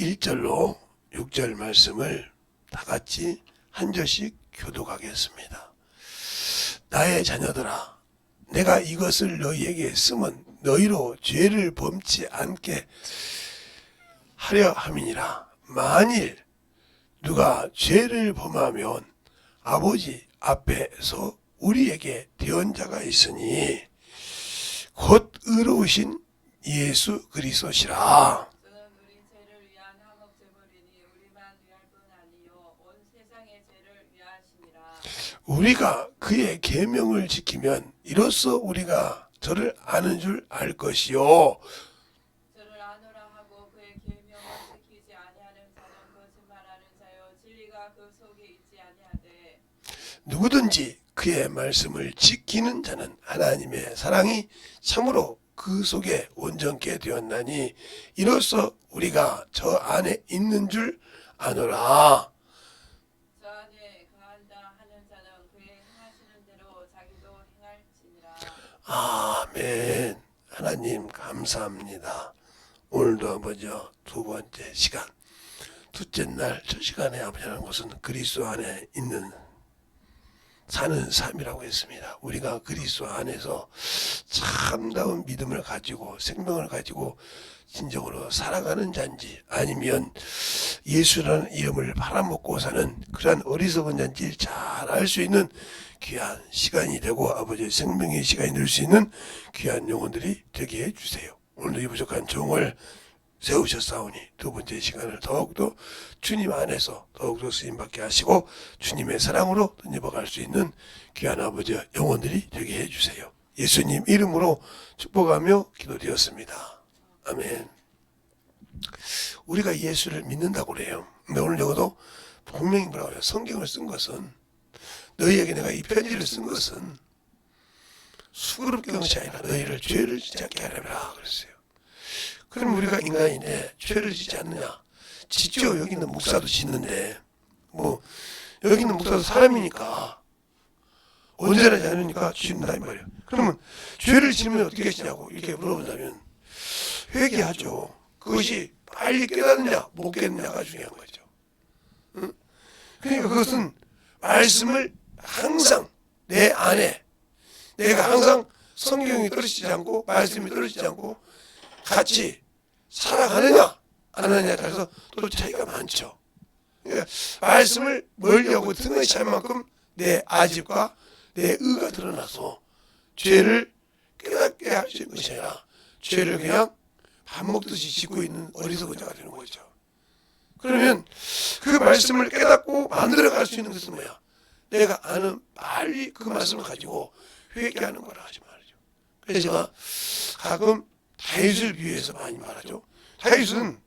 1절로 6절 말씀을 다 같이 한 절씩 교독하겠습니다. 나의 자녀들아, 내가 이것을 너희에게 쓰면 너희로 죄를 범치 않게 하려 함이니라. 만일 누가 죄를 범하면 아버지 앞에서 우리에게 대언자가 있으니 곧 의로우신 예수 그리스도시라. 저는 우리 죄를 위한 한몫 제물이니 우리만 위할 뿐 아니요 온 세상의 죄를 위하심이라. 우리가 그의 계명을 지키면 이로써 우리가 저를 아는 줄 알 것이요. 저를 아노라 하고 그의 계명을 지키지 아니하는 자는 거짓말하는 자요 진리가 그 속에 있지 아니하되 누구든지 그의 말씀을 지키는 자는 하나님의 사랑이 참으로 그 속에 온전케 되었나니 이로써 우리가 저 안에 있는 줄 아노라. 저 안에 거한다 하는 자는 그의 행하시는 대로 자기도 행할지니라. 아멘. 하나님 감사합니다. 오늘도 아버지 두 번째 시간, 둘째 날 첫 시간에 아버지 하는 것은 그리스도 안에 있는 사는 삶이라고 했습니다. 우리가 그리스도 안에서 참다운 믿음을 가지고 생명을 가지고 진정으로 살아가는 자인지 아니면 예수라는 이름을 팔아먹고 사는 그러한 어리석은 자인지 잘 알 수 있는 귀한 시간이 되고 아버지의 생명의 시간이 될 수 있는 귀한 영혼들이 되게 해주세요. 오늘도 이 부족한 종을 세우셨사오니 두 번째 시간을 더욱더 주님 안에서 더욱더 쓰임받게 하시고 주님의 사랑으로 던져갈 수 있는 귀한 아버지의 영혼들이 되게 해주세요. 예수님 이름으로 축복하며 기도드렸습니다. 아멘. 우리가 예수를 믿는다고 그래요. 근데 오늘 여기도 분명히 뭐라고 해요. 성경을 쓴 것은 너희에게 내가 이 편지를 쓴 것은 수그럽게 한 것이 아니라 너희를 죄를 짓지 않게 하려라 그랬어요. 그럼 우리가 인간인데 죄를 짓지 않느냐? 짓죠. 여기 있는 목사도 짓는데 뭐 여기 있는 목사도 사람이니까 언제나 하지 않으니까 짓는다 이 말이에요. 그러면 죄를 짓으면 어떻게 하시냐고 이렇게 물어본다면 회개하죠. 그것이 빨리 깨닫느냐 못 깨닫느냐가 중요한 거죠. 응? 그러니까 그것은 말씀을 항상 내 안에 내가 항상 성경이 떨어지지 않고 말씀이 떨어지지 않고 같이 살아가느냐 안 하느냐에 따라서 또 차이가 많죠. 그러니까 말씀을 멀리하고 등한시 할 만큼 내 아집과 내 의가 드러나서 죄를 깨닫게 할 수 있는 것이 아니라 죄를 그냥 밥 먹듯이 짓고 있는 어리석은 자가 되는 거죠. 그러면 그 말씀을 깨닫고 만들어갈 수 있는 것은 뭐야? 내가 아는 빨리 그 말씀을 가지고 회개하는 거라 하지 말이죠. 그래서 제가 가끔 다윗을 비유해서 많이 말하죠. 다윗은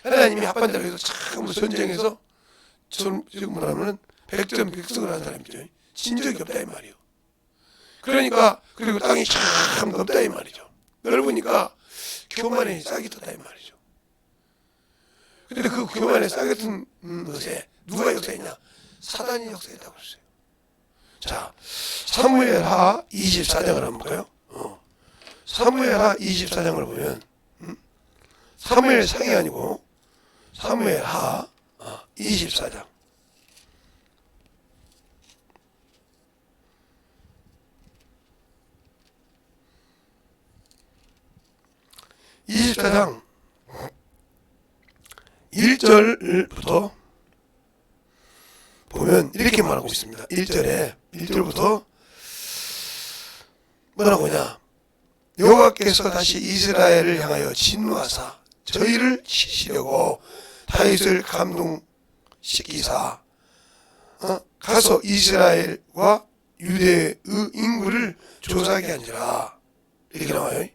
하나님이 합한다고 해서 참 전쟁에서 지금 뭐라면 백전백승을 한 사람이죠. 진 적이 없다 이 말이에요. 그러니까 그리고 땅이 참 넓다 이 말이죠. 넓으니까 교만에 싹이 텄다 이 말이죠. 근데 그 교만에 싹이 튼 것에 누가 역사했냐? 사단이 역사했다고 그랬어요. 자, 사무엘하 24장을 한번 볼까요? 사무엘하 24장을 보면 사무엘상이 아니고 사무엘하 24장 24장 1절부터 보면 이렇게 말하고 있습니다. 1절부터 뭐라고 하냐? 여호와께서 다시 이스라엘을 향하여 진노하사 저희를 치시려고 다윗을 감동시키사 가서 이스라엘과 유대의 인구를 조사하게 한지라 이렇게 나와요.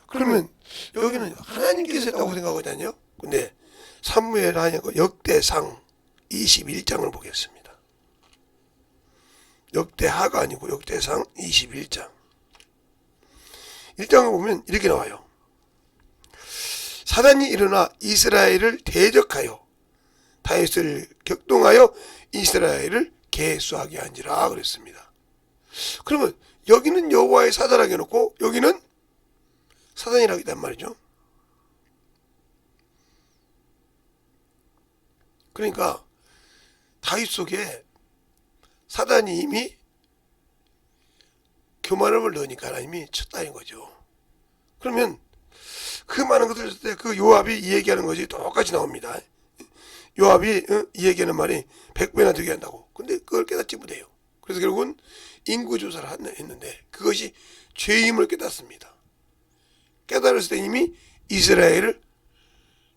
그러면 여기는 하나님께서 했다고 생각하거든요. 근데 사무엘 하니까 역대상 21장을 보겠습니다. 역대하가 아니고 역대상 21장 1장을 보면 이렇게 나와요. 사단이 일어나 이스라엘을 대적하여 다윗을 격동하여 이스라엘을 계수하게 한지라 그랬습니다. 그러면 여기는 여호와의 사자라고 해놓고 여기는 사단이라고 했단 말이죠. 그러니까 다윗 속에 사단이 이미 교만함을 넣으니까 하나님이 쳤다는 거죠. 그러면 그 많은 것을 했을 때 그 요압이 이 얘기하는 것이 똑같이 나옵니다. 요압이 이 얘기하는 말이 100배나 되게 한다고. 근데 그걸 깨닫지 못해요. 그래서 결국은 인구조사를 했는데 그것이 죄임을 깨닫습니다. 깨달았을 때 이미 이스라엘을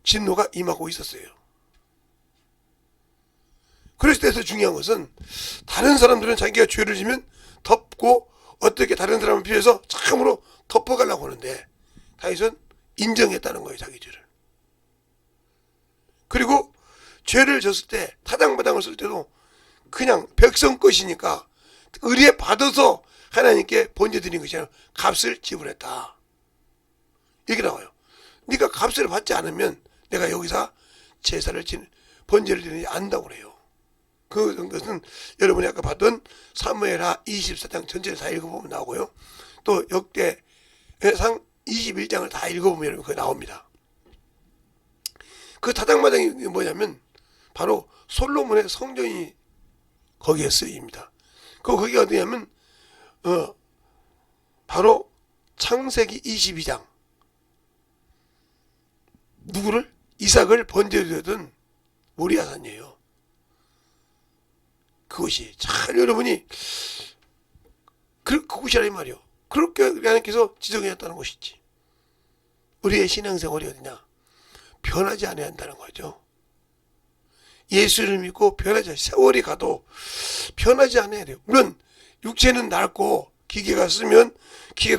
진노가 임하고 있었어요. 그랬을 때서 중요한 것은 다른 사람들은 자기가 죄를 지면 덮고 어떻게 다른 사람을 피해서 참으로 덮어가려고 하는데 다윗은 인정했다는 거예요. 자기 죄를. 그리고 죄를 졌을 때 타당마당을 쓸 때도 그냥 백성 것이니까 의뢰 받아서 하나님께 번제드린 것이 아니라 값을 지불했다. 이렇게 나와요. 네가 값을 받지 않으면 내가 여기서 제사를 번제를 드리지 않는다고 그래요. 그것은 여러분이 아까 봤던 사무엘하 24장 전체를 다 읽어보면 나오고요. 또 역대상 21장을 다 읽어보면 여러분 그거 나옵니다. 그 타작마당이 뭐냐면 바로 솔로몬의 성전이 거기에 쓰입니다. 거기 어디냐면 바로 창세기 22장 누구를? 이삭을 번제드렸던 모리아산이에요. 그것이 잘 여러분이 그곳이라 이 말이요. 그렇게 하나님께서 지정해왔다는 것이지. 우리의 신앙생활이 어디냐? 변하지 않아야 한다는 거죠. 예수를 믿고 변하지 않아요. 세월이 가도 변하지 않아야 돼요. 물론 육체는 낡고 기계가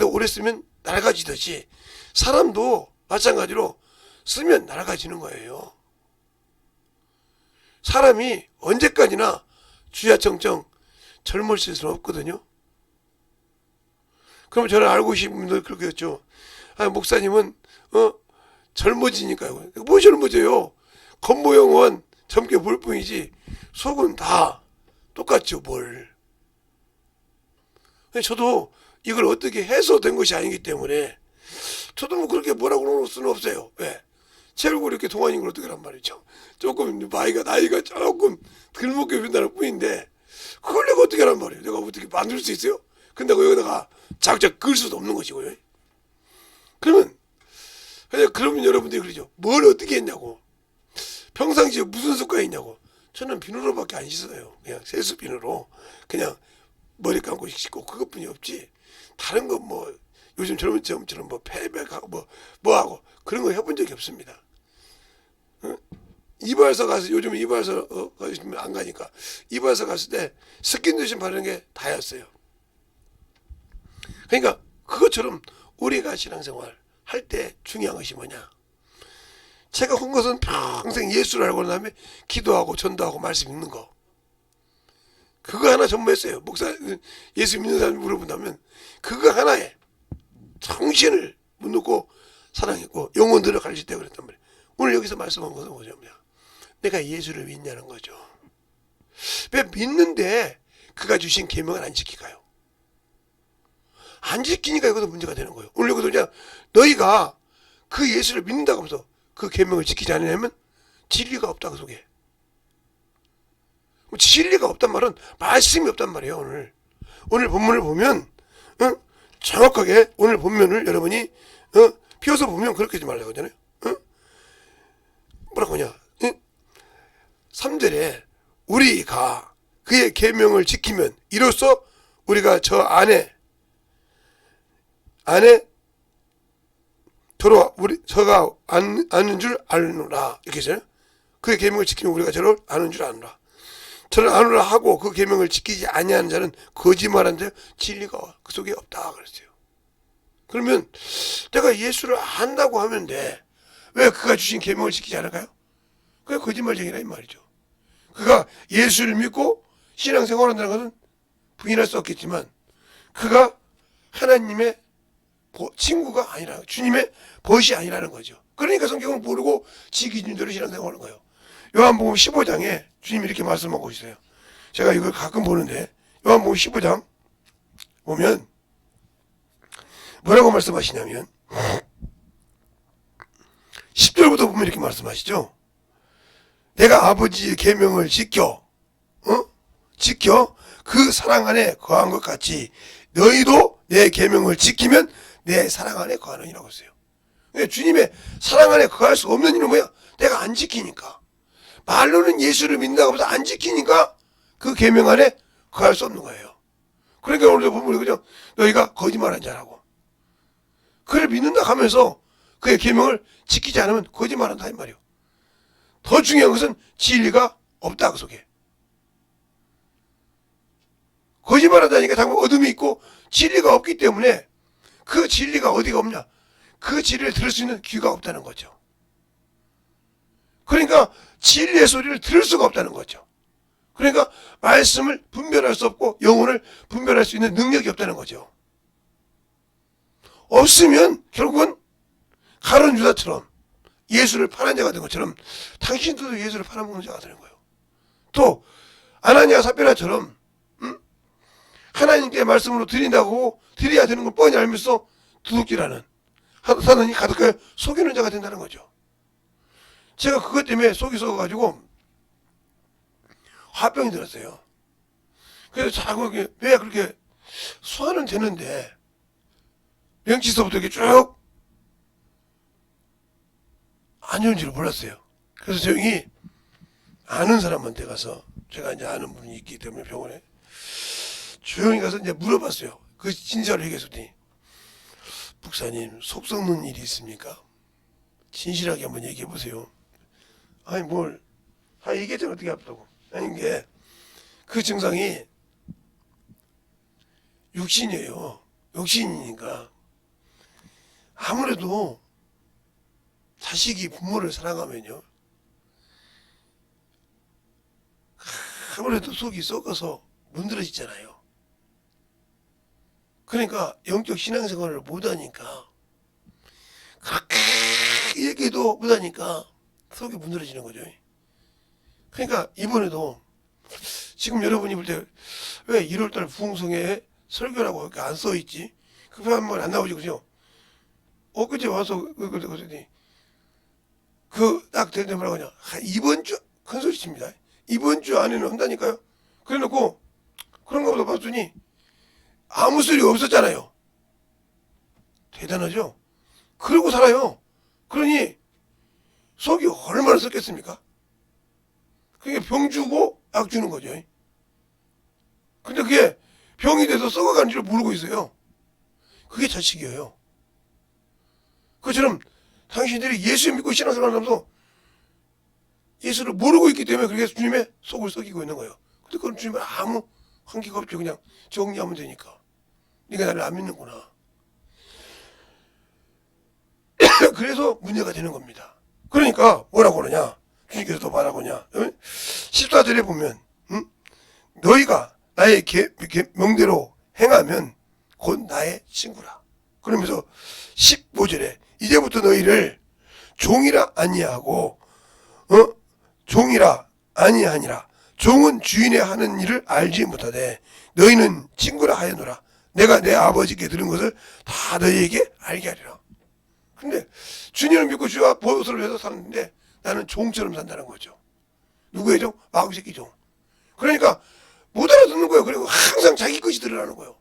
오래 쓰면 낡아지듯이 사람도 마찬가지로 쓰면 낡아지는 거예요. 사람이 언제까지나 주야청청 젊을 수는 없거든요. 그럼 저를 알고 계신 분들 그렇게 했죠. 아, 목사님은 젊어지니까요. 뭐 젊어져요? 겉모형은 젊게 보일 뿐이지 속은 다 똑같죠. 뭘. 저도 이걸 어떻게 해서 된 것이 아니기 때문에 저도 뭐 그렇게 뭐라고 그럴 수는 없어요. 왜? 제 얼굴이 이렇게 동안인 걸 어떻게 란 말이죠. 조금 나이가 조금 덜 먹게 변다는 뿐인데 그걸 내가 어떻게 하란 말이에요. 내가 어떻게 만들 수 있어요? 근데 여기다가 작작 그을 수도 없는 것이고요. 그러면 여러분들이 그러죠. 뭘 어떻게 했냐고. 평상시에 무슨 습관이 있냐고. 저는 비누로밖에 안 씻어요. 그냥 세수 비누로 그냥 머리 감고 씻고 그것뿐이 없지. 다른 거 뭐 요즘 젊은처럼 뭐 패백하고 뭐하고 그런 거 해본 적이 없습니다. 이발소 가서 요즘 이발소 안 가니까 이발소 갔을 때 스킨도신 바르는 게 다였어요. 그러니까 그것처럼 우리가 신앙생활 할 때 중요한 것이 뭐냐? 제가 한 것은 평생 예수를 알고 난 다음에 기도하고 전도하고 말씀 읽는 거. 그거 하나 전무했어요. 목사 예수 믿는 사람이 물어본다면 그거 하나에 정신을 못 놓고 사랑했고 영혼들을 가르칠 때 그랬단 말이에요. 오늘 여기서 말씀한 것은 뭐냐면 내가 예수를 믿냐는 거죠. 왜 믿는데 그가 주신 계명을 안 지키가요? 안 지키니까 이것도 문제가 되는 거예요. 오늘 여기도 그냥 너희가 그 예수를 믿는다고 하면서 그 계명을 지키지 않으려면 진리가 없다 그 속에. 진리가 없단 말은 말씀이 없단 말이에요. 오늘 본문을 보면 정확하게 오늘 본문을 여러분이 피워서 보면 그렇게 하지 말라고 하잖아요. 뭐라고 하냐? 3절에 우리가 그의 계명을 지키면 이로써 우리가 저 안에 들어와 저가 아는 줄 아노라 이렇게 하잖아요. 그의 계명을 지키면 우리가 저를 아는 줄 아노라. 저를 아노라 하고 그 계명을 지키지 아니하는 자는 거짓말하는 자 진리가 그 속에 없다 그랬어요. 그러면 내가 예수를 안다고 하면 돼. 왜 그가 주신 계명을 지키지 않을까요? 그게 거짓말쟁이라 이 말이죠. 그가 예수를 믿고 신앙생활한다는 것은 부인할 수 없겠지만 그가 하나님의 친구가 아니라 주님의 벗이 아니라는 거죠. 그러니까 성경을 모르고 지 기준대로 신앙생활하는 거예요. 요한복음 15장에 주님이 이렇게 말씀하고 있어요. 제가 이걸 가끔 보는데 요한복음 15장 보면 뭐라고 말씀하시냐면 10절부터 보면 이렇게 말씀하시죠. 내가 아버지의 계명을 지켜 그 사랑 안에 거한 것 같이 너희도 내 계명을 지키면 내 사랑 안에 거하느니라고 했어요. 그러니까 주님의 사랑 안에 거할 수 없는 이유는 뭐야? 내가 안 지키니까. 말로는 예수를 믿는다고 해서 안 지키니까 그 계명 안에 거할 수 없는 거예요. 그러니까 오늘도 보면 그죠? 너희가 거짓말한 자라고. 그를 믿는다 하면서 그의 계명을 지키지 않으면 거짓말한다 이 말이요. 더 중요한 것은 진리가 없다 그 속에. 거짓말하다니까 자꾸 어둠이 있고 진리가 없기 때문에 그 진리가 어디가 없냐? 그 진리를 들을 수 있는 귀가 없다는 거죠. 그러니까 진리의 소리를 들을 수가 없다는 거죠. 그러니까 말씀을 분별할 수 없고 영혼을 분별할 수 있는 능력이 없다는 거죠. 없으면 결국은 가룟 유다처럼 예수를 팔은 자가 된 것처럼 당신들도 예수를 팔아먹는 자가 되는 거예요. 또 아나니아 삽비라처럼 하나님께 말씀으로 드린다고 드려야 되는 걸 뻔히 알면서 도둑질하는 사단이 가득하여 속이는 자가 된다는 거죠. 제가 그것 때문에 속이 썩어가지고 화병이 들었어요. 그래서 자꾸 왜 그렇게 소화는 되는데 명치서부터 이렇게 쭉 안 좋은 줄을 몰랐어요. 그래서 조용히 아는 사람한테 가서 제가 이제 아는 분이 있기 때문에 병원에 조용히 가서 이제 물어봤어요. 그 진실을 얘기했더니 목사님 속 썩는 일이 있습니까? 진실하게 한번 얘기해 보세요. 아니 뭘 다 얘기했잖아 어떻게 아프다고. 아니 이게 그 증상이 육신이에요. 육신이니까 아무래도 자식이 부모를 사랑하면요 아무래도 속이 썩어서 문드러지잖아요. 그러니까 영적 신앙생활을 못하니까 그렇게 얘기도 못하니까 속이 문드러지는 거죠. 그러니까 이번에도 지금 여러분이 볼 때 왜 1월달 부흥성에 설교라고 이렇게 안 써있지? 급한 말 안 나오지 그죠? 엊그제 와서 그러더니 딱 되는데 뭐라고 하냐? 이번 주 큰 소리 칩니다. 이번 주 안에는 한다니까요. 그래놓고 그런가 보다 봤더니 아무 소리 없었잖아요. 대단하죠? 그러고 살아요. 그러니 속이 얼마나 썩겠습니까? 그게 병 주고 약 주는 거죠. 근데 그게 병이 돼서 썩어가는 줄 모르고 있어요. 그게 자식이에요. 그처럼 당신들이 예수 믿고 신앙생활 하면서 예수를 모르고 있기 때문에 그렇게 주님의 속을 썩이고 있는 거예요. 근데 그건 주님은 아무 관계가 없죠. 그냥 정리하면 되니까. 네가 나를 안 믿는구나. 그래서 문제가 되는 겁니다. 그러니까 뭐라고 그러냐? 주님께서 또 뭐라고 하냐? 14절에 보면 너희가 나의 명대로 행하면 곧 나의 친구라. 그러면서 15절에 이제부터 너희를 종이라 아니하고 종이라 아니하니라. 종은 주인의 하는 일을 알지 못하되 너희는 친구라 하였노라. 내가 내 아버지께 들은 것을 다 너희에게 알게 하리라. 근데 주님을 믿고 주와 보호소를 해서 사는데 나는 종처럼 산다는 거죠. 누구의 종? 마귀새끼 종. 그러니까 못 알아듣는 거예요. 그리고 항상 자기 것이 드러나는 거예요.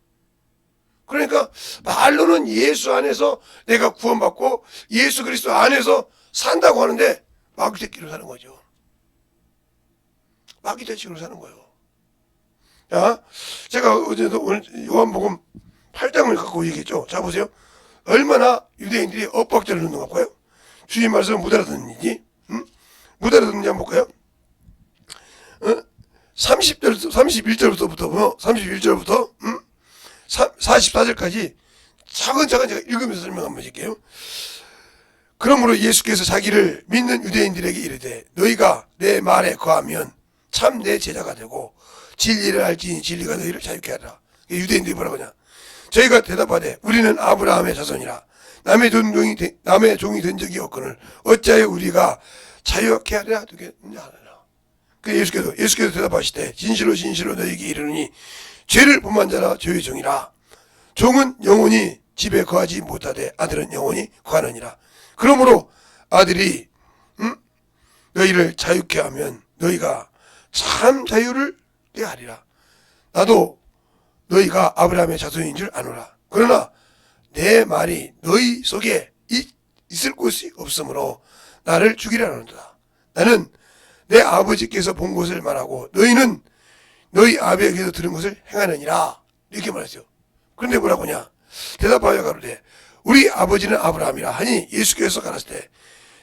그러니까 말로는 예수 안에서 내가 구원받고 예수 그리스도 안에서 산다고 하는데 마귀새끼로 사는 거죠. 마귀새끼로 사는 거예요. 자, 제가 어제도 오늘 요한복음 8장을 갖고 얘기했죠. 자 보세요. 얼마나 유대인들이 엇박자를 넣는 것 같고요. 주님 말씀을 못 알아듣는지 못 알아듣는지 한번 볼까요? 31절부터 보면 31절부터 44절까지 차근차근 제가 읽으면서 설명 한번 해줄게요. 그러므로 예수께서 자기를 믿는 유대인들에게 이르되 너희가 내 말에 거하면 참 내 제자가 되고 진리를 알지니 진리가 너희를 자유케 하리라. 유대인들이 뭐라고 하냐? 저희가 대답하되 우리는 아브라함의 자손이라 남의 종이 된 적이 없거늘 어찌하여 우리가 자유케 하리라 되겠느냐 하느라. 그 예수께서 대답하시되 진실로 진실로 너희에게 이르노니 죄를 범한 자라 죄의 종이라. 종은 영원히 집에 거하지 못하되 아들은 영원히 거하느니라. 그러므로 아들이 너희를 자유케 하면 너희가 참 자유를 꾀하리라. 나도 너희가 아브라함의 자손인 줄 아노라. 그러나 내 말이 너희 속에 있을 곳이 없으므로 나를 죽이려 하는도다. 나는 내 아버지께서 본 것을 말하고 너희는 너희 아버지께서 들은 것을 행하느니라. 이렇게 말했어요. 그런데 뭐라고 하냐? 대답하여 가로되 우리 아버지는 아브라함이라 하니 예수께서 가라사대 때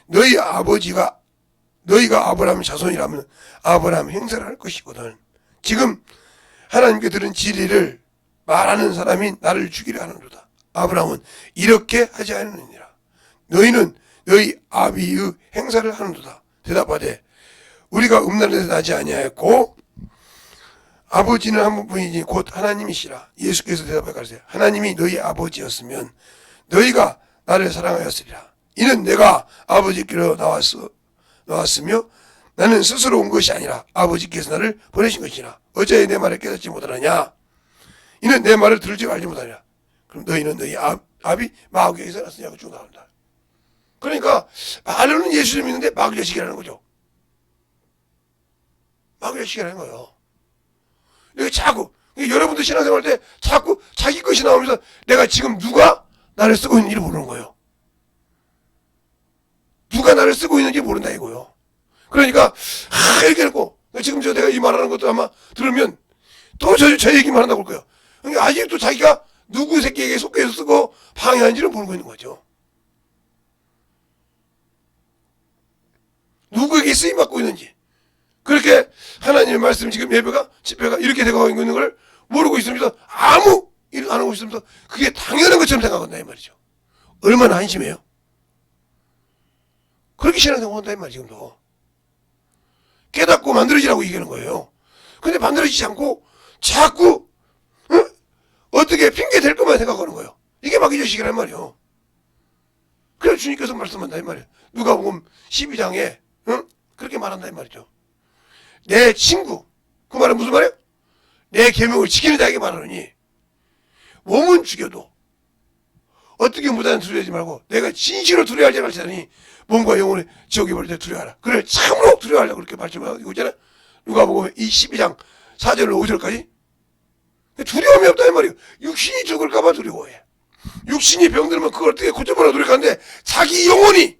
너희가 아브라함의 자손이라면 아브라함 행사를 할 것이거든. 지금 하나님께 들은 진리를 말하는 사람이 나를 죽이려 하는도다. 아브라함은 이렇게 하지 않느니라. 너희는 너희 아비의 행사를 하는도다. 대답하되 우리가 음란에서 나지 아니하였고 아버지는 한 분이니 곧 하나님이시라. 예수께서 대답하여 가르치되 하나님이 너희 아버지였으면 너희가 나를 사랑하였으리라. 이는 내가 아버지께로 나왔으며 나는 스스로 온 것이 아니라 아버지께서 나를 보내신 것이라. 어제 내 말을 깨닫지 못하느냐? 이는 내 말을 들을지 알지 못하느냐? 그럼 너희는 너희 아비 마귀에게서 났으냐고 쭉 나온다. 그러니까 말로는 예수를 믿는데 마귀 자식이라는 거죠. 마귀 자식이라는 거예요. 여기 자꾸 여러분들 신앙생활 때 자꾸 자기 것이 나오면서 내가 지금 누가 나를 쓰고 있는지 모르는 거예요. 누가 나를 쓰고 있는지 모른다 이거요. 그러니까 이렇게 해놓고 지금 내가 이 말하는 것도 아마 들으면 또 저 얘기만 한다고 할 거예요. 그러니까 아직도 자기가 누구 새끼에게 속해서 쓰고 방해하는지를 모르고 있는 거죠. 누구에게 쓰임받고 있는지. 그렇게 하나님의 말씀 지금 집회가 이렇게 되어가고 있는 걸 모르고 있으면서 아무 일을 안 하고 있으면서 그게 당연한 것처럼 생각한다 이 말이죠. 얼마나 한심해요. 그렇게 신앙생활 한다 이 말이죠. 지금도. 깨닫고 만들어지라고 얘기하는 거예요. 근데 만들어지지 않고 자꾸 어떻게 핑계 댈 것만 생각하는 거예요. 이게 마귀자식이란 말이에요. 그래서 주님께서 말씀한다 이 말이에요. 누가복음 12장에 그렇게 말한다 이 말이죠. 내 친구, 그 말은 무슨 말이에요? 내 계명을 지키는 자에게 말하느니 몸은 죽여도 어떻게 무단히 두려워하지 말고 내가 진실로 두려워하지 말자니 몸과 영혼의 지옥에 버릴 때 두려워하라. 그래 참으로 두려워하려고 그렇게 말씀하고 있잖아요. 누가복음 이 12장 4절로 5절까지 두려움이 없다 이 말이에요. 육신이 죽을까봐 두려워해. 육신이 병들면 그걸 어떻게 고쳐보려고 노력하는데 자기 영혼이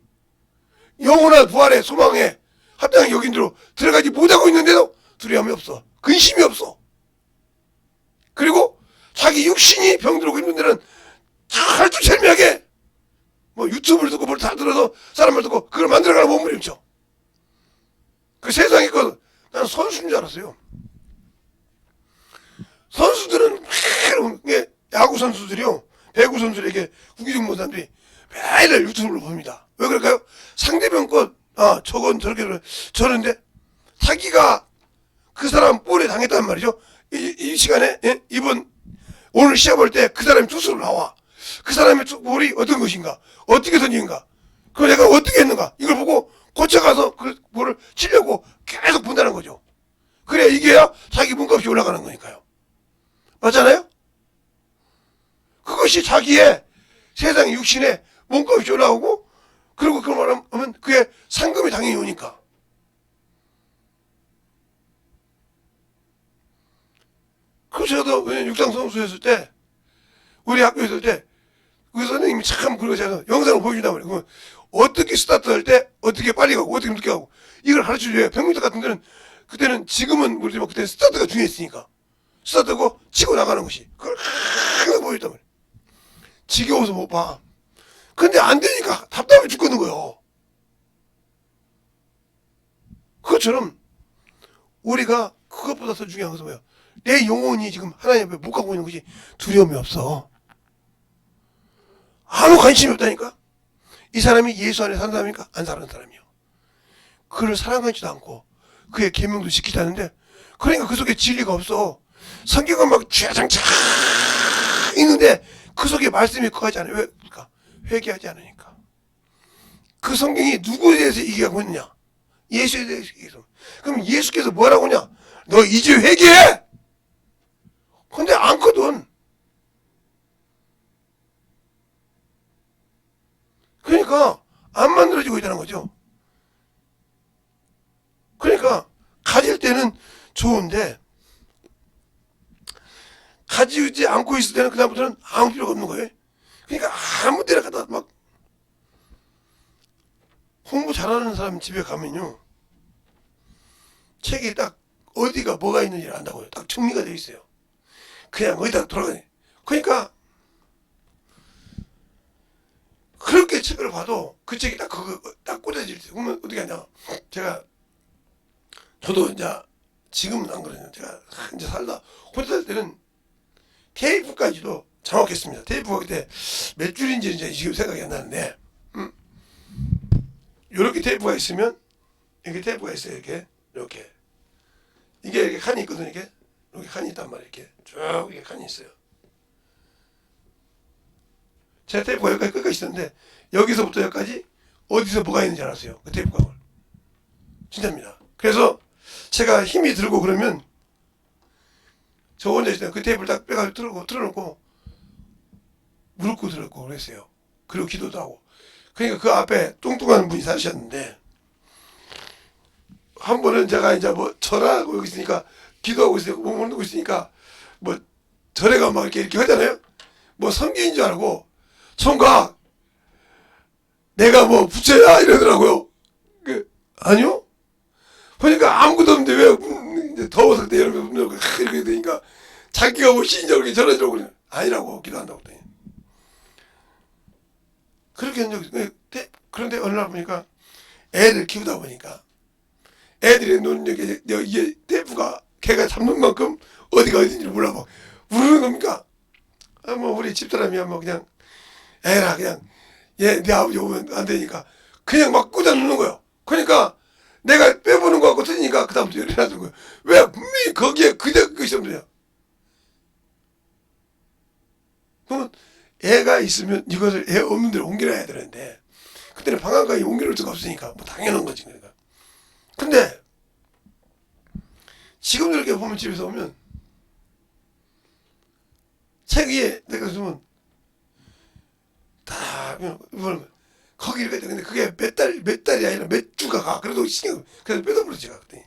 영원한 부활의 소망에 합당히 여긴 대로 들어가지 못하고 있는데도 두려움이 없어. 근심이 없어. 그리고 자기 육신이 병들고 있는 데는 철두철미하게 뭐 유튜브를 듣고 뭘 다 들어서 사람을 듣고 그걸 만들어가는 몸을 일죠. 그 세상에 나는 선수인 줄 알았어요. 선수들은 야구 선수들이요, 배구 선수들에게 구기종 모사들이 매일 유튜브를 봅니다. 왜 그럴까요? 상대방 저건 저렇게 저런데 자기가 그 사람 볼에 당했단 말이죠. 이 시간에 오늘 시합할 때 그 사람이 투수로 나와. 그 사람의 볼이 어떤 것인가, 어떻게 던진가, 그걸 내가 어떻게 했는가, 이걸 보고 고쳐가서 그 볼을 치려고 계속 본다는 거죠. 그래야 이게야 자기 몸값이 올라가는 거니까요. 맞잖아요? 그것이 자기의 세상 육신의 몸값이 올라오고, 그리고 그걸 말하면 그게 상금이 당연히 오니까. 그래서 저도 육상 선수였을 때, 우리 학교에 있을 때, 그 선생님이 참 그러고 제가 영상을 보여준단 말이에요. 어떻게 스타트 할 때, 어떻게 빨리 가고, 어떻게 늦게 가고, 이걸 가르쳐 줘요. 평균대 같은 데는, 그때는 지금은 모르지만 그때는 스타트가 중요했으니까. 스타트고 치고 나가는 것이. 그걸 항상 보여줬단 말이에요. 지겨워서 못 봐. 근데 안 되니까 답답해 죽겠는 거예요. 그것처럼, 우리가 그것보다 더 중요한 것은 뭐예요? 내 영혼이 지금 하나님 앞에 못 가고 있는 것이 두려움이 없어. 아무 관심이 없다니까? 이 사람이 예수 안에 사는 사람입니까? 안 사는 사람이요. 그를 사랑하지도 않고 그의 계명도 지키지 않는데, 그러니까 그 속에 진리가 없어. 성경은 막 주야장창 있는데 그 속에 말씀이 거하지 않아요. 왜? 그러니까 회개하지 않으니까. 그 성경이 누구에 대해서 얘기하고 있느냐? 예수에 대해서 얘기해서. 그럼 예수께서 뭐라고 하냐? 너 이제 회개해! 근데 않거든. 그러니까 안 만들어지고 있다는 거죠. 그러니까 가질 때는 좋은데 가지지 않고 있을 때는 그다음부터는 아무 필요가 없는 거예요. 그러니까 아무 데나 갖다 막 공부 잘하는 사람 집에 가면요, 책이 딱 어디가 뭐가 있는지를 안다고요. 딱 정리가 되어 있어요. 그냥 어디다 돌아가니. 그러니까 그렇게 책을 봐도 그 책이 딱 그거 딱 꽂아질 때 그러면 어떻게 하냐. 저도 이제 지금은 안 그러냐. 제가 이제 살다 혼자 살 때는 테이프까지도 정확했습니다. 테이프가 그때 몇 줄인지 이제 지금 생각이 안 나는데, 요렇게 테이프가 있으면, 이렇게 테이프가 있어요. 이렇게 이게 이렇게 칸이 있거든요. 이렇게 칸이 있단 말이에요. 이렇게 쭉 이렇게 칸이 있어요. 제 테이프가 여기까지 끝까지 있었는데, 여기서부터 여기까지 어디서 뭐가 있는지 알았어요. 그 테이프 강을. 진짜입니다. 그래서 제가 힘이 들고 그러면 저 혼자 있을 때 그 테이프를 딱 빼가지고 틀어놓고 무릎 꿇고 들었고 그랬어요. 그리고 기도도 하고. 그러니까 그 앞에 뚱뚱한 분이 사셨는데, 한 번은 제가 이제 뭐 절하고 여기 있으니까 기도하고 있으니까 몸 흔들고 있으니까 뭐 절에가 막 이렇게 하잖아요. 뭐 성경인 줄 알고 총각 내가 뭐 부처야 이러더라고요. 아니요. 보니까 아무것도 없는데 왜 이제 더워서 그때 여름에 이렇게 되니까 자기가 뭐 신인 줄 알고 저러더라고. 그래. 아니라고 기도한다고 그랬더니. 그렇게 한 적이 있어요. 그런데 어느 날 보니까 애를 키우다 보니까 애들의 눈력에 이게 테이프가 걔가 잡는 만큼 어디가 어딘지 몰라 막 모르는 겁니까? 뭐 우리 집사람이야 뭐 그냥 애라 그냥 얘 네 아버지 오면 안 되니까 그냥 막 꽂아 놓는 거예요. 그러니까 내가 빼보는 거 같고 틀리니까 그다음부터 열이 나는 거예요. 왜 분명히 거기에 그것이 없느냐. 그러면 애가 있으면 이것을 애 없는 데로 옮겨놔야 되는데 그때는 방앗간에 옮겨놓을 수가 없으니까 뭐 당연한 거지. 그러니까. 근데 지금 이렇게 보면 집에서 오면 책 위에 내가 쓰면 다 보면 거기 이렇게 근데 그게 몇 달이 아니라 몇 주가 가. 그래도 신경 그래서 뺏어버려 제가 그때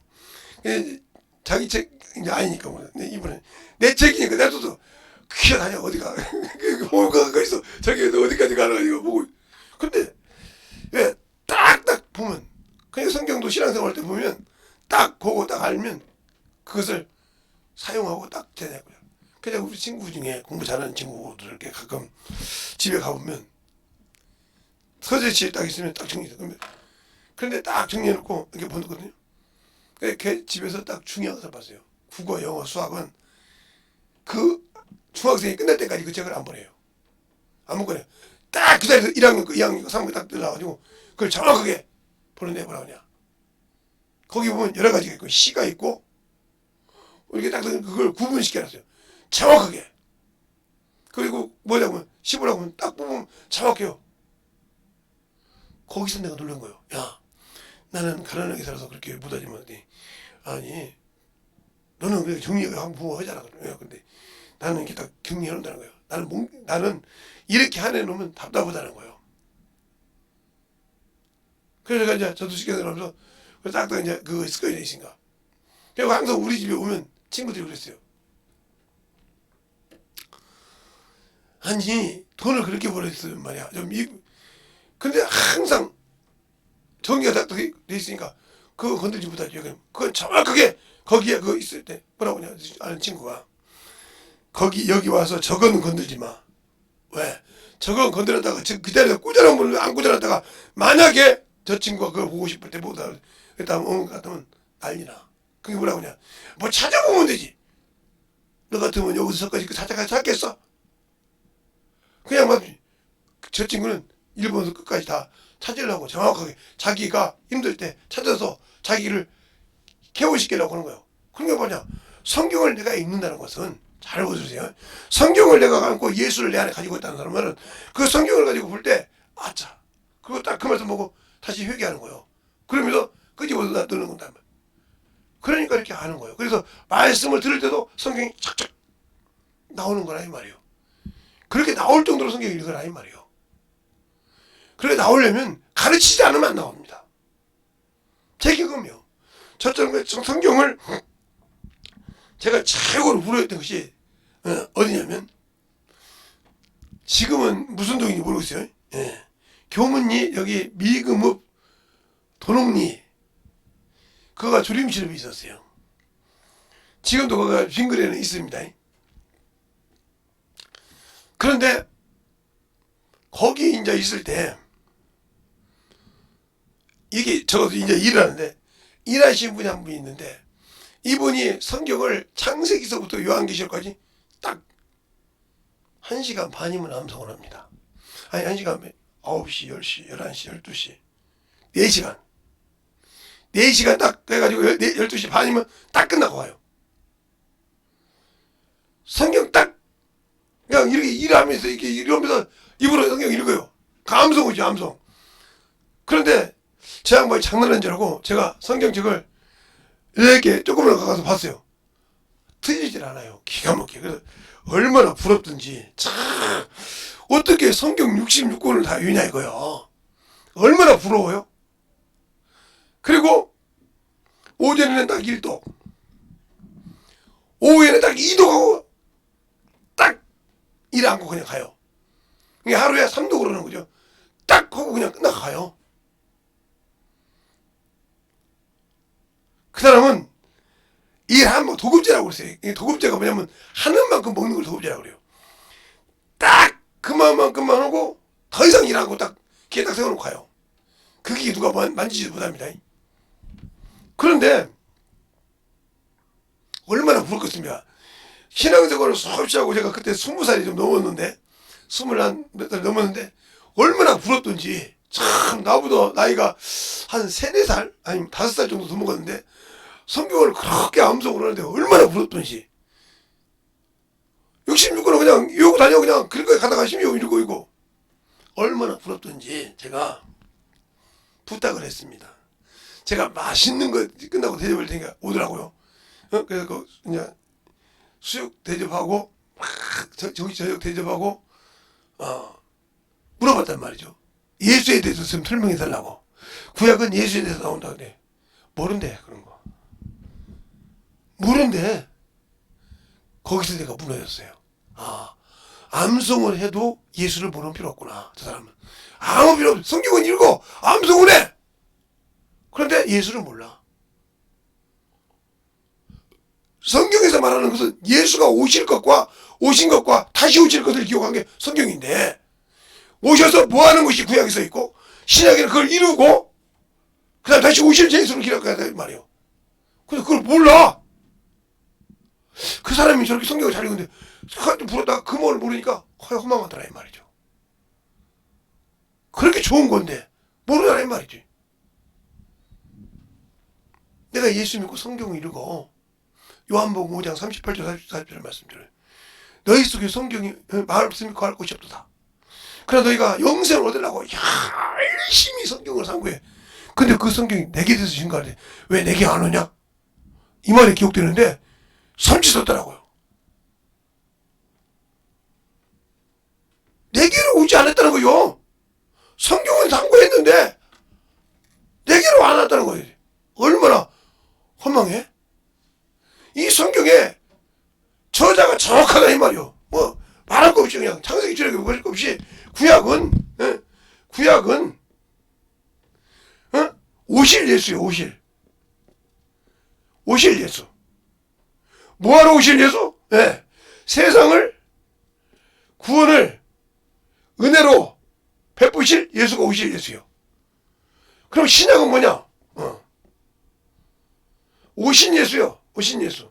자기 책 이제 아니니까 뭐 이번에 내 책이니까 내가도 그게 아니야 어디가 뭐가 있어 저기 어디까지 가나 이거 보고. 근데 왜 딱딱 보면 그냥 성경도 신앙생활 때 보면 딱 그거 딱 알면 그것을 사용하고 딱 되냐고요. 그냥 우리 친구 중에 공부 잘하는 친구들 이렇게 가끔 집에 가보면 서재치에 딱 있으면 딱 정리돼. 그런데 딱 정리해놓고 이렇게 보거든요. 걔 집에서 딱 중요한 것을 봤어요. 국어, 영어, 수학은 그 중학생이 끝날 때까지 그 책을 안 보내요. 안 보내요. 딱 기다려서 1학년 거, 2학년 거, 3학년 딱 들어가가지고 그걸 정확하게 보내보라고 하냐. 거기 보면 여러 가지가 있고 시가 있고 이렇게 딱 그걸 구분시켜놨어요. 정확하게. 그리고 뭐냐면 시보라고 하면 딱 뽑으면 정확해요. 거기서 내가 놀란 거예요. 야, 나는 가난하게 살아서 그렇게 못하지만 아니 너는 그렇게 정리하고 부모하잖아. 근데 나는 이렇게 딱 정리해놓는다는 거예요. 나는 이렇게 해놓으면 답답하다는 거예요. 그래서 이제 저도 시켜서 딱딱 이제 그 습관이 돼 있으니까. 그리고 항상 우리 집에 오면 친구들이 그랬어요. 아니 돈을 그렇게 벌었으면 말이야. 근데 항상 정리가 딱 돼 있으니까 그거 건들지 못하죠. 그건 정확하게 거기에 그거 있을 때 뭐라고 하냐 아는 친구가 거기 여기 와서 저거는 건들지 마. 왜? 저건 건드렸다가 기다려서 꾸준한 분을 안 꾸준하다가 만약에 저 친구가 그걸 보고 싶을 때 보다 그다음 오는 것 같으면 난리나. 그게 뭐라고 하냐. 뭐 찾아보면 되지. 너 같으면 여기서까지 찾겠어? 그냥 맞지. 저 친구는 1번부터 끝까지 다 찾으려고 정확하게 자기가 힘들 때 찾아서 자기를 개원시키려고 하는 거예요. 그게 뭐냐. 성경을 내가 읽는다는 것은 잘 보세요. 성경을 내가 안고 예수를 내 안에 가지고 있다는 사람은 그 성경을 가지고 볼 때 아차. 그리고 딱 그 말씀 보고 다시 회개하는 거예요. 그러면서 끄집어서 놔두는 건다. 그러니까 이렇게 하는 거예요. 그래서 말씀을 들을 때도 성경이 착착 나오는 거라 이 말이에요. 그렇게 나올 정도로 성경을 읽으라 이 말이에요. 그렇게 나오려면 가르치지 않으면 안 나옵니다. 제 경험이요. 첫째 성경을 제가 최고로 부러웠던 것이 어디냐면 지금은 무슨 동인지 모르겠어요. 예. 교문리 여기 미금읍 도농리 그거가 주림시름이 있었어요. 지금도 그거가 빙그레는 있습니다. 그런데 거기 이제 있을 때 이게 저도 이제 일을 하는데 일하시는 분이 한 분이 있는데 이분이 성경을 창세기서부터 요한계시록까지 딱 1시간 반이면 암송을 합니다. 아니 1시간 9시, 10시, 11시, 12시 4시간 4시간 딱 해가지고 12시 반이면 딱 끝나고 와요. 성경 딱 그냥 이렇게 일하면서 이렇게 이러면서 입으로 성경 읽어요. 감성이죠, 감성. 그런데 제 양반이 장난한 줄 알고 제가 성경책을 이렇게 조금만 가서 봤어요. 틀리질 않아요. 기가 막히게. 그래서 얼마나 부럽든지 참 어떻게 성경 66권을 다 읽냐 이거요. 얼마나 부러워요. 그리고 오전에는 딱 1독 오후에는 딱 2독하고 딱 일 안고 그냥 가요. 그게 하루에 3독 그러는 거죠. 딱 하고 그냥 끝나가요. 그 사람은 일하면 도급제라고 그랬어요. 도급제가 뭐냐면 하는 만큼 먹는 걸 도급제라고 그래요. 딱 그만큼만 하고 더 이상 일 안 하고 딱 기회 딱 세워놓고 가요. 그 기계 누가 만지지도 못합니다. 그런데 얼마나 부럽겠습니까. 신앙생활을 수없이 하고 제가 그때 20살이 좀 넘었는데 20몇 살 넘었는데 얼마나 부럽던지 참 나보다 나이가 한 3, 4살 아니면 5살 정도 더 먹었는데 성경을 그렇게 암송을 하는데 얼마나 부럽던지 66권은 그냥 이러고 다녀 그냥 그러니까 가다가 심지어 읽고 있고 얼마나 부럽던지 제가 부탁을 했습니다. 제가 맛있는 거 끝나고 대접할 테니까 오더라고요. 그래서 그 이제 수육 대접하고 저녁 대접하고 물어봤단 말이죠. 예수에 대해서 좀 설명해 달라고. 구약은 예수에 대해서 나온다 그래. 모른대 그런 거. 모른대. 거기서 내가 무너졌어요. 암송을 해도 예수를 모르는 필요 없구나. 저 사람은 아무 필요 없어. 성경은 읽어 암송을 해. 그런데 예수를 몰라. 성경에서 말하는 것은 예수가 오실 것과 오신 것과 다시 오실 것을 기억한 게 성경인데 오셔서 뭐하는 것이 구약에 써 있고 신약에는 그걸 이루고 그 다음에 다시 오실 예수를 기억해야 된단 말이에요. 근데 그걸 몰라. 그 사람이 저렇게 성경을 잘 읽는데 부르다가 그 말을 모르니까 허망하더라 이 말이죠. 그렇게 좋은 건데 모르더라 이 말이지. 내가 예수 믿고 성경을 읽어 요한복음 5장 38절 44절 말씀드려요. 너희 속에 성경이 말씀이 거할 곳이 없도다. 그러나 너희가 영생을 얻으려고 열심히 성경을 상고해. 근데 그 성경이 내게 대해서 주신 거 같아. 왜 내게 안 오냐? 이 말이 기억되는데 삼치셨더라고요. 내게로 오지 않았다는 거요. 성경은 상고했는데 내게로 안 왔다는 거예요. 얼마나 허망해? 이 성경에 저자가 정확하다 이 말이요. 뭐 말할 거 없이 그냥 창세기 출애굽 뭐할 거 없이 구약은 오실 예수요. 오실 예수. 뭐하러 오실 예수? 세상을 구원을 은혜로 베푸실 예수가 오실 예수요. 그럼 신약은 뭐냐? 오신 예수요. 오신 예수.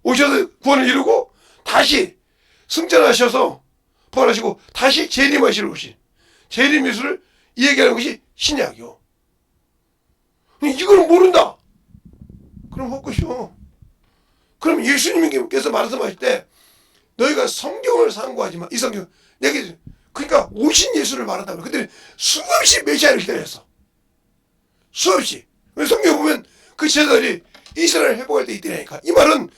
오셔서 구원을 이루고 다시 승천하셔서 부활하시고 다시 재림하시러 오신 재림 예수를 얘기하는 것이 신약이요. 이걸 모른다. 그럼 헛것이요. 그럼 예수님께서 말씀하실 때 너희가 성경을 상고하지 마. 이 성경 내게 그러니까 오신 예수를 말한다고. 근데 수없이 메시아를 기다렸어. 수없이. 성경 보면 그 제자들이 이스라엘 회복할 때 있더라니까. 이 말은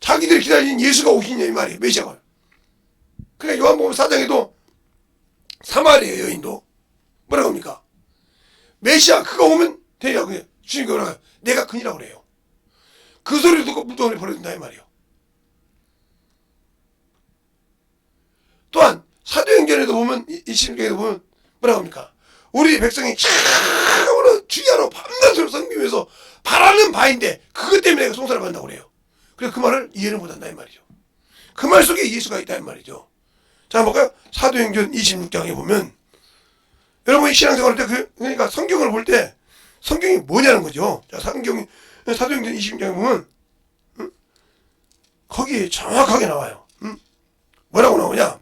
자기들이 기다린 예수가 오시냐 이 말이에요. 메시아가. 그러니까 요한복음 4장에도 사마리아 여인도 뭐라고 합니까? 메시아 그가 오면 되냐 그게 주님이 뭐라고요? 내가 근이라고 그래요. 그 소리 듣고 무덤에 버려진다 이 말이에요. 또한 사도행전에도 보면 20장에도 보면 뭐라고 합니까? 우리 백성이 참으로 주야로 밤낮으로 섬기면서 바라는 바인데 그것 때문에 내가 송사를 받는다고 그래요. 그래서 그 말을 이해를 못한다 이 말이죠. 그 말 속에 예수가 있다 이 말이죠. 자, 볼까요? 사도행전 26장에 보면 여러분이 신앙생활 할 때 그러니까 성경을 볼 때 성경이 뭐냐는 거죠. 자, 사도행전 26장에 보면 거기에 정확하게 나와요. 뭐라고 나오냐?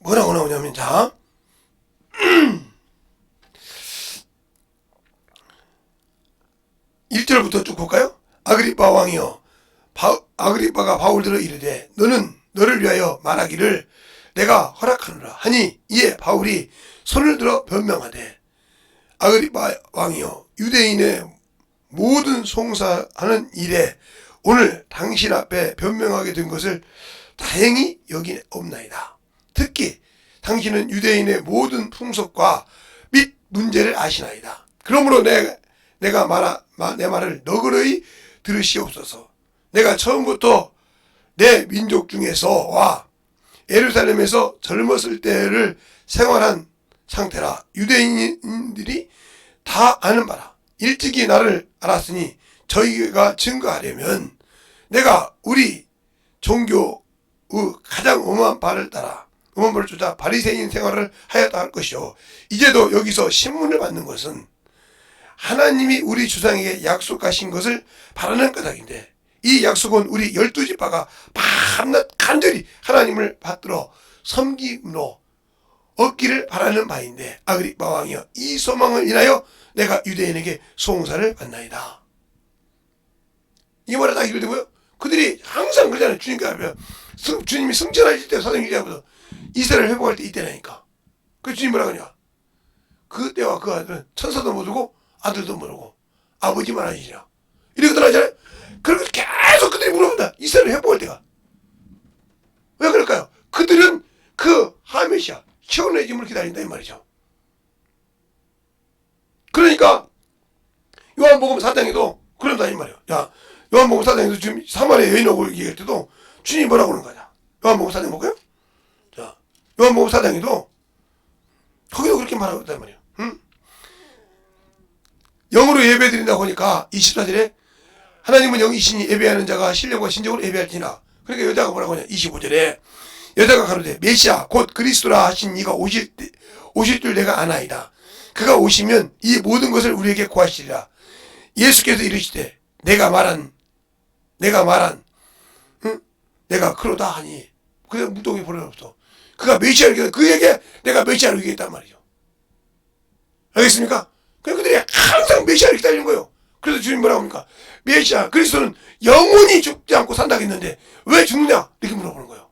뭐라고 나오냐면 자 1절부터 쭉 볼까요? 아그리빠 왕이여 아그리빠가 바울들을 이르되 너는 너를 위하여 말하기를 내가 허락하노라 하니 이에 바울이 손을 들어 변명하되 아그리빠 왕이여 유대인의 모든 송사하는 일에 오늘 당신 앞에 변명하게 된 것을 다행히 여기옵나이다. 특히 당신은 유대인의 모든 풍속과 및 문제를 아시나이다. 그러므로 내가 내 말을 너그러이 들으시옵소서. 내가 처음부터 내 민족 중에서와 예루살렘에서 젊었을 때를 생활한 상태라 유대인들이 다 아는 바라. 일찍이 나를 알았으니 저희가 증거하려면 내가 우리 종교의 가장 엄한 바를 따라 엄한 바를 쫓아 바리새인 생활을 하였다 할 것이요. 이제도 여기서 신문을 받는 것은 하나님이 우리 주상에게 약속하신 것을 바라는 까닭인데 이 약속은 우리 12지파가 밤낮 간절히 하나님을 받들어 섬김으로 얻기를 바라는 바인데 아그리빠 왕이여 이 소망을 인하여 내가 유대인에게 송사를 받나이다. 이 말을 딱 읽을 때 뭐요? 그들이 항상 그러잖아요. 주님께 앞에 주님이 승천하실 때 사도행전에서 이스라엘 회복할 때 이때라니까. 그 주님 뭐라 그러냐? 그때와 그 아들은 천사도 모르고 아들도 모르고 아버지만 아니시라. 이렇게 하잖아요. 그렇게 계속 그들이 물어본다. 이스라엘 회복할 때가. 왜 그럴까요? 그들은 그 하메시아 희원해짐을 기다린다 이 말이죠. 그러니까 요한복음 4장에도 그런다 이 말이에요. 야, 요한복음 4장에서 지금 사마리아 여인하고 얘기할 때도 주님이 뭐라고 그러는 거냐? 요한복음 4장 볼까요? 자, 요한복음 4장에도 거기도 그렇게 말하고 있단 말이에요. 영으로 예배드린다고 하니까 24절에 하나님은 영이시니 예배하는 자가 신령과 신적으로 예배할지니라. 그러니까 여자가 뭐라고 하냐? 25절에 여자가 가로되 메시아 곧 그리스도라 하신 이가 오실 줄 내가 아나이다. 그가 오시면 이 모든 것을 우리에게 구하시리라. 예수께서 이르시되 내가 말한 내가 그러다 하니 그래 무덤이 버려없어. 그가 메시아를 그에게 내가 메시아를 얘기했단 말이죠. 알겠습니까? 그들이 항상 메시아를 기다리는 거예요. 그래서 주님 뭐라고 합니까? 메시아 그리스도는 영원히 죽지 않고 산다고 했는데 왜 죽느냐? 이렇게 물어보는 거예요.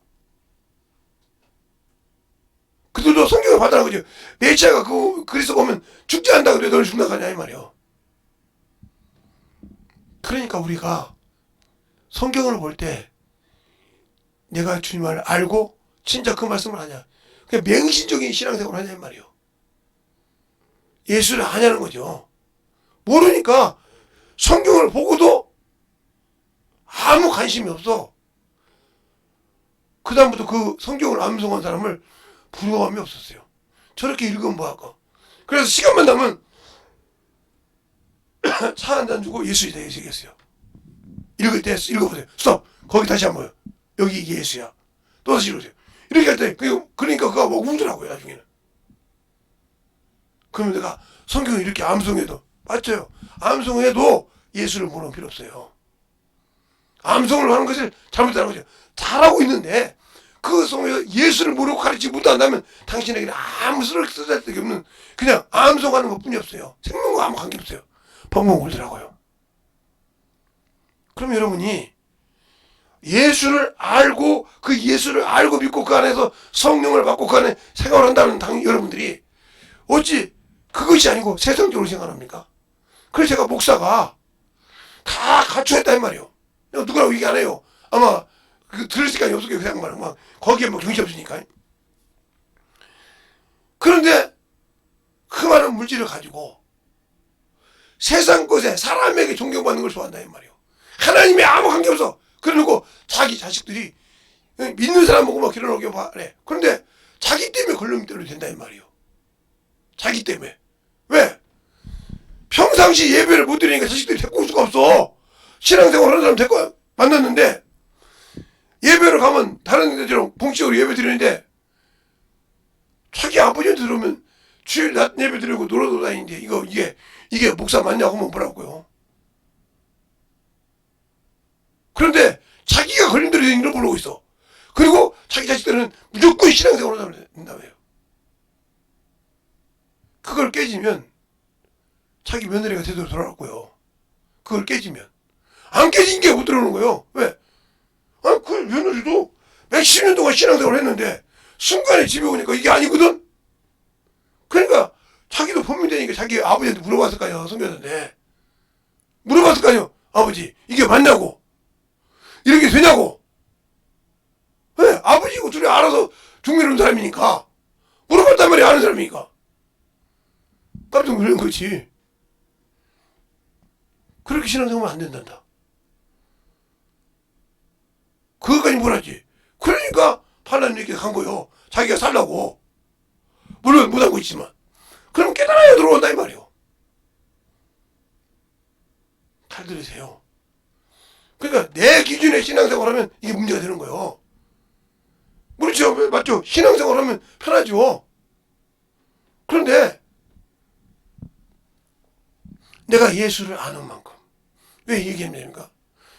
그들도 성경을 받아라 그죠? 메시아가 그리스도가 오면 죽지 않는다 그래 너를 죽는다 하냐 이 말이에요. 그러니까 우리가 성경을 볼 때 내가 주님을 알고 진짜 그 말씀을 하냐? 그냥 맹신적인 신앙생활을 하냐 이 말이에요. 예수를 하냐는 거죠. 모르니까 성경을 보고도 아무 관심이 없어. 그 다음부터 그 성경을 암송한 사람을 부러움이 없었어요. 저렇게 읽으면 뭐할까? 그래서 시간만 나면 차 한 잔 주고 예수이다 얘기했어요. 읽을 때 읽어보세요. 스톱. 거기 다시 한번 여기 이게 예수야. 또 다시 읽으세요. 이렇게 할 때 그러니까 그가 뭐 울더라고요 나중에는. 그러면 내가 성경을 이렇게 암송해도 맞죠? 암송해도 예수를 모르는 필요 없어요. 암송을 하는 것을 잘못하는 거죠. 잘하고 있는데 그 성경에서 예수를 모르고 가르치지 못한다면 당신에게는 아무 쓰잘데기 없는 그냥 암송하는 것뿐이 없어요. 생명과 아무 관계 없어요. 펑펑 울더라고요. 그럼 여러분이 예수를 알고 그 예수를 알고 믿고 그 안에서 성령을 받고 그 안에 생활한다는 여러분들이 어찌 그것이 아니고 세상적으로 생각합니까? 그래서 제가 목사가 다 갖춰했다 이 말이에요. 누구라고 얘기 안 해요. 아마 들을 시간이 없었겠고 그냥 말은 막 거기에 뭐 정신이 없으니까. 그런데 물질을 가지고 세상 것에 사람에게 존경받는 걸 좋아한다 이 말이에요. 하나님이 아무 관계없어. 그래놓고 자기 자식들이 믿는 사람 보고 막 길어놓게 말해. 그런데 자기 때문에 걸림돌이 된다 이 말이에요. 자기 때문에. 왜? 평상시 예배를 못 드리니까 자식들이 데리고 올 수가 없어. 신앙생활 하는 사람 데리고 만났는데 예배를 가면 다른 데처럼 공식적으로 예배 드리는데 자기 아버지한테 들으면 주일 낮 예배 드리고 놀아도 다니는데 이게 목사 맞냐고 하면 뭐라고요. 그런데 자기가 걸림돌이 되는 일을 모르고 있어. 그리고 자기 자식들은 무조건 신앙생활을 한다며요. 그걸 깨지면 자기 며느리가 제대로 돌아왔고요. 그걸 깨지면 안 깨진 게 못 들어오는 거예요. 왜? 그 며느리도 몇십 년 동안 신앙생활을 했는데 순간에 집에 오니까 이게 아니거든. 그러니까 자기도 본민되니까 자기 아버지한테 물어봤을 거 아니야. 성교사인데 물어봤을 거 아니야. 아버지 이게 맞냐고, 이렇게 되냐고. 왜? 아버지고 둘이 알아서 중매로운 사람이니까 물어봤단 말이야. 아는 사람이니까 깜짝 놀란 거지. 그렇게 신앙생활하면 안 된단다. 그거까지 몰랐지. 그러니까 반란 이렇게 간 거요. 자기가 살라고. 물론 못하고 있지만. 그럼 깨달아야 들어온다 이 말이요. 잘 들으세요. 그러니까 내 기준의 신앙생활하면 이게 문제가 되는 거예요. 그렇죠. 맞죠. 신앙생활하면 편하죠. 그런데 내가 예수를 아는 만큼 왜 얘기했냐니까,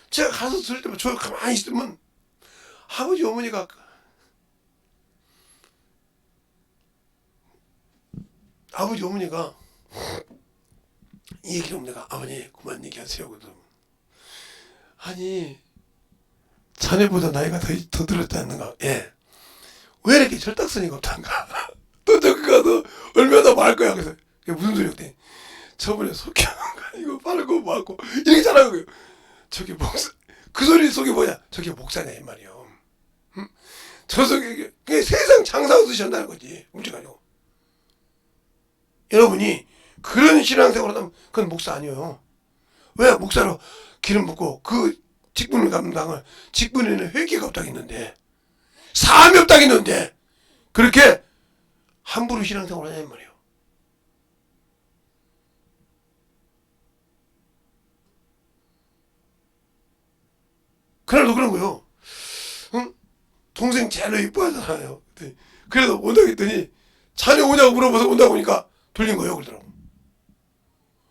제가 가서 들을 때만 저 가만히 있으면 아버지 어머니가 이 얘기를 하면 내가 아버지 그만 얘기하세요. 그러더라고. 아니 자네보다 나이가 더 들었다는가. 예. 왜 이렇게 철딱서니가 없단가. 또 저기 가서 얼마나 말 거야. 그래서 그게 무슨 소리야 그랬더니 저번에 속여놓은 거 이거 바르고 맞고 이렇게 잘하는 거예요. 저기 목사, 그 소리 속이 뭐냐, 저게 목사냐 이 말이요. 응? 저 속에 그게 세상 장사 얻으신다는 거지. 문제가 아니고. 여러분이 그런 신앙생활을 하면 그건 목사 아니에요. 왜? 목사로 기름 붓고 그 직분을 감당을, 직분에는 회개가 없다고 했는데 사함이 없다고 했는데 그렇게 함부로 신앙생활을 하냐 이 말이에요. 그날도 그런 거요. 응? 동생 제일 이뻐하잖아요. 그래서 온다고 했더니 자네 오냐고 물어봐서 온다고 하니까 돌린 거예요. 그러더라고.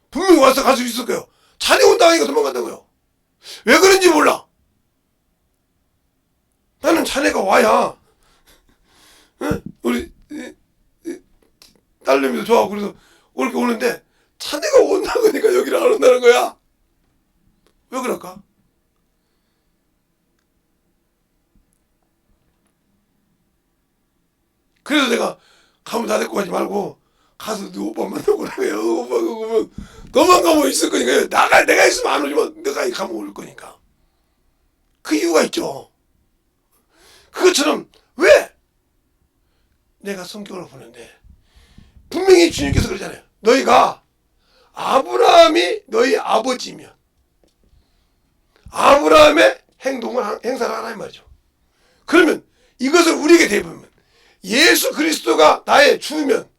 분명히 와서 갈 수 있을 거예요. 자네 온다고 하니까 도망간다고요. 왜 그런지 몰라. 나는 자네가 와야, 응? 우리 딸내미도 좋아하고 그래서 이렇게 오는데 자네가 온다고 하니까 여기를 안 온다는 거야. 왜 그럴까? 그래서 내가 가면 다 데리고 가지 말고 가서 네 오빠 만나고 그래요. 오빠가 오면 너만 가면 있을 거니까. 내가 있으면 안 오지만 내가 가면 올 거니까. 그 이유가 있죠. 그것처럼 왜 내가 성경을 보는데 분명히 주님께서 그러잖아요. 너희가 아브라함이 너희 아버지면 아브라함의 행사를 하라 이 말이죠. 그러면 이것을 우리에게 대보면 예수 그리스도가 나의 주면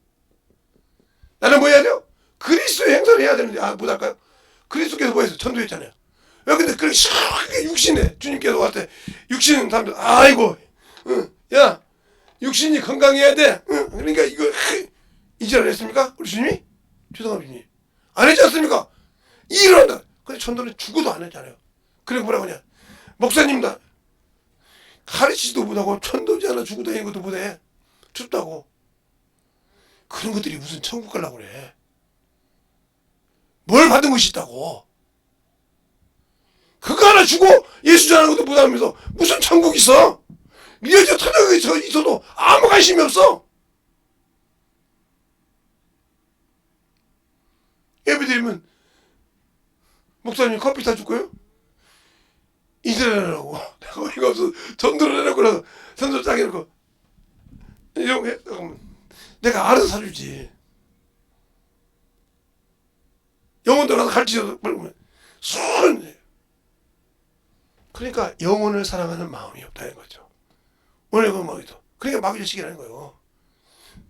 나는 뭐 해야 돼요? 그리스도의 행사를 해야 되는데 못할까요? 그리스도께서 뭐 했어요? 전도했잖아요. 왜 근데 그렇게 시원하게 육신에 주님께서 왔을 때 육신은 사람들 아이고 야 육신이 건강해야 돼. 그러니까 이거 이지랄 했습니까? 우리 주님이? 죄송합니다 주님. 안 했지 않습니까? 일을 한다. 근데 전도는 죽어도 안 했잖아요. 그래 뭐라고 하냐, 목사님다 가르치지도 못하고 천도지 하나 죽고 다니는 것도 못해. 춥다고. 그런 것들이 무슨 천국 가려고 그래. 뭘 받은 것이 있다고. 그거 하나 주고 예수 전하는 것도 못하면서 무슨 천국 있어. 미어져 터져에 있어도 아무 관심이 없어. 예배 드리면 목사님 커피 사줄 거예요? 이스라엘하고 내가 어이가 없어 전도를 해놓고 나서 선서 딱 해놓고 이러고 해. 내가 알아서 사주지. 가르치셔도 순. 그러니까 영혼을 사랑하는 마음이 없다는 거죠. 오늘 그 마음이도. 그러니까 마귀 자식이라는 거예요.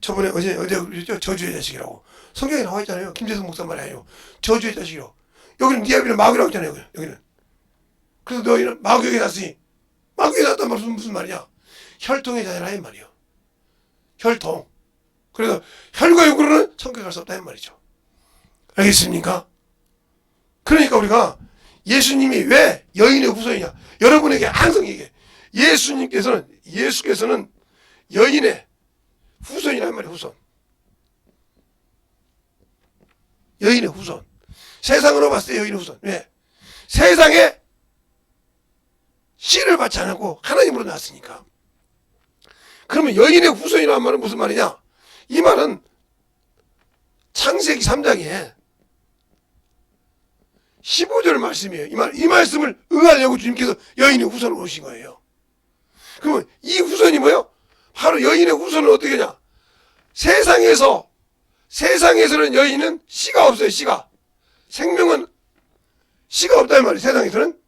저번에 어제 그랬죠? 저주의 자식이라고. 성경에 나와 있잖아요. 김재성 목사 말이 아니에요. 저주의 자식이라고. 여기는 니아비는 마귀라고 했잖아요. 여기는. 그래서 너희는 마귀에게 났으니 마귀에게 났단 말은 무슨 말이냐? 혈통의 자녀라 이 말이요. 혈통. 그래서 혈과 육으로는 성격할 수 없다 이 말이죠. 알겠습니까? 그러니까 우리가 예수님이 왜 여인의 후손이냐? 여러분에게 항상 얘기해. 예수께서는 여인의 후손이란 말이에요. 후손. 여인의 후손. 세상으로 봤을 때 여인의 후손. 왜? 세상에 씨를 받지 않았고 하나님으로 나왔으니까. 그러면 여인의 후손이라는 말은 무슨 말이냐? 이 말은 창세기 3장에 15절 말씀이에요. 이 말씀을 응하려고 주님께서 여인의 후손을 오신 거예요. 그러면 이 후손이 뭐예요? 바로 여인의 후손은 어떻게 하냐? 세상에서는 여인은 씨가 없어요. 씨가. 생명은 씨가 없다는 말이에요. 세상에서는.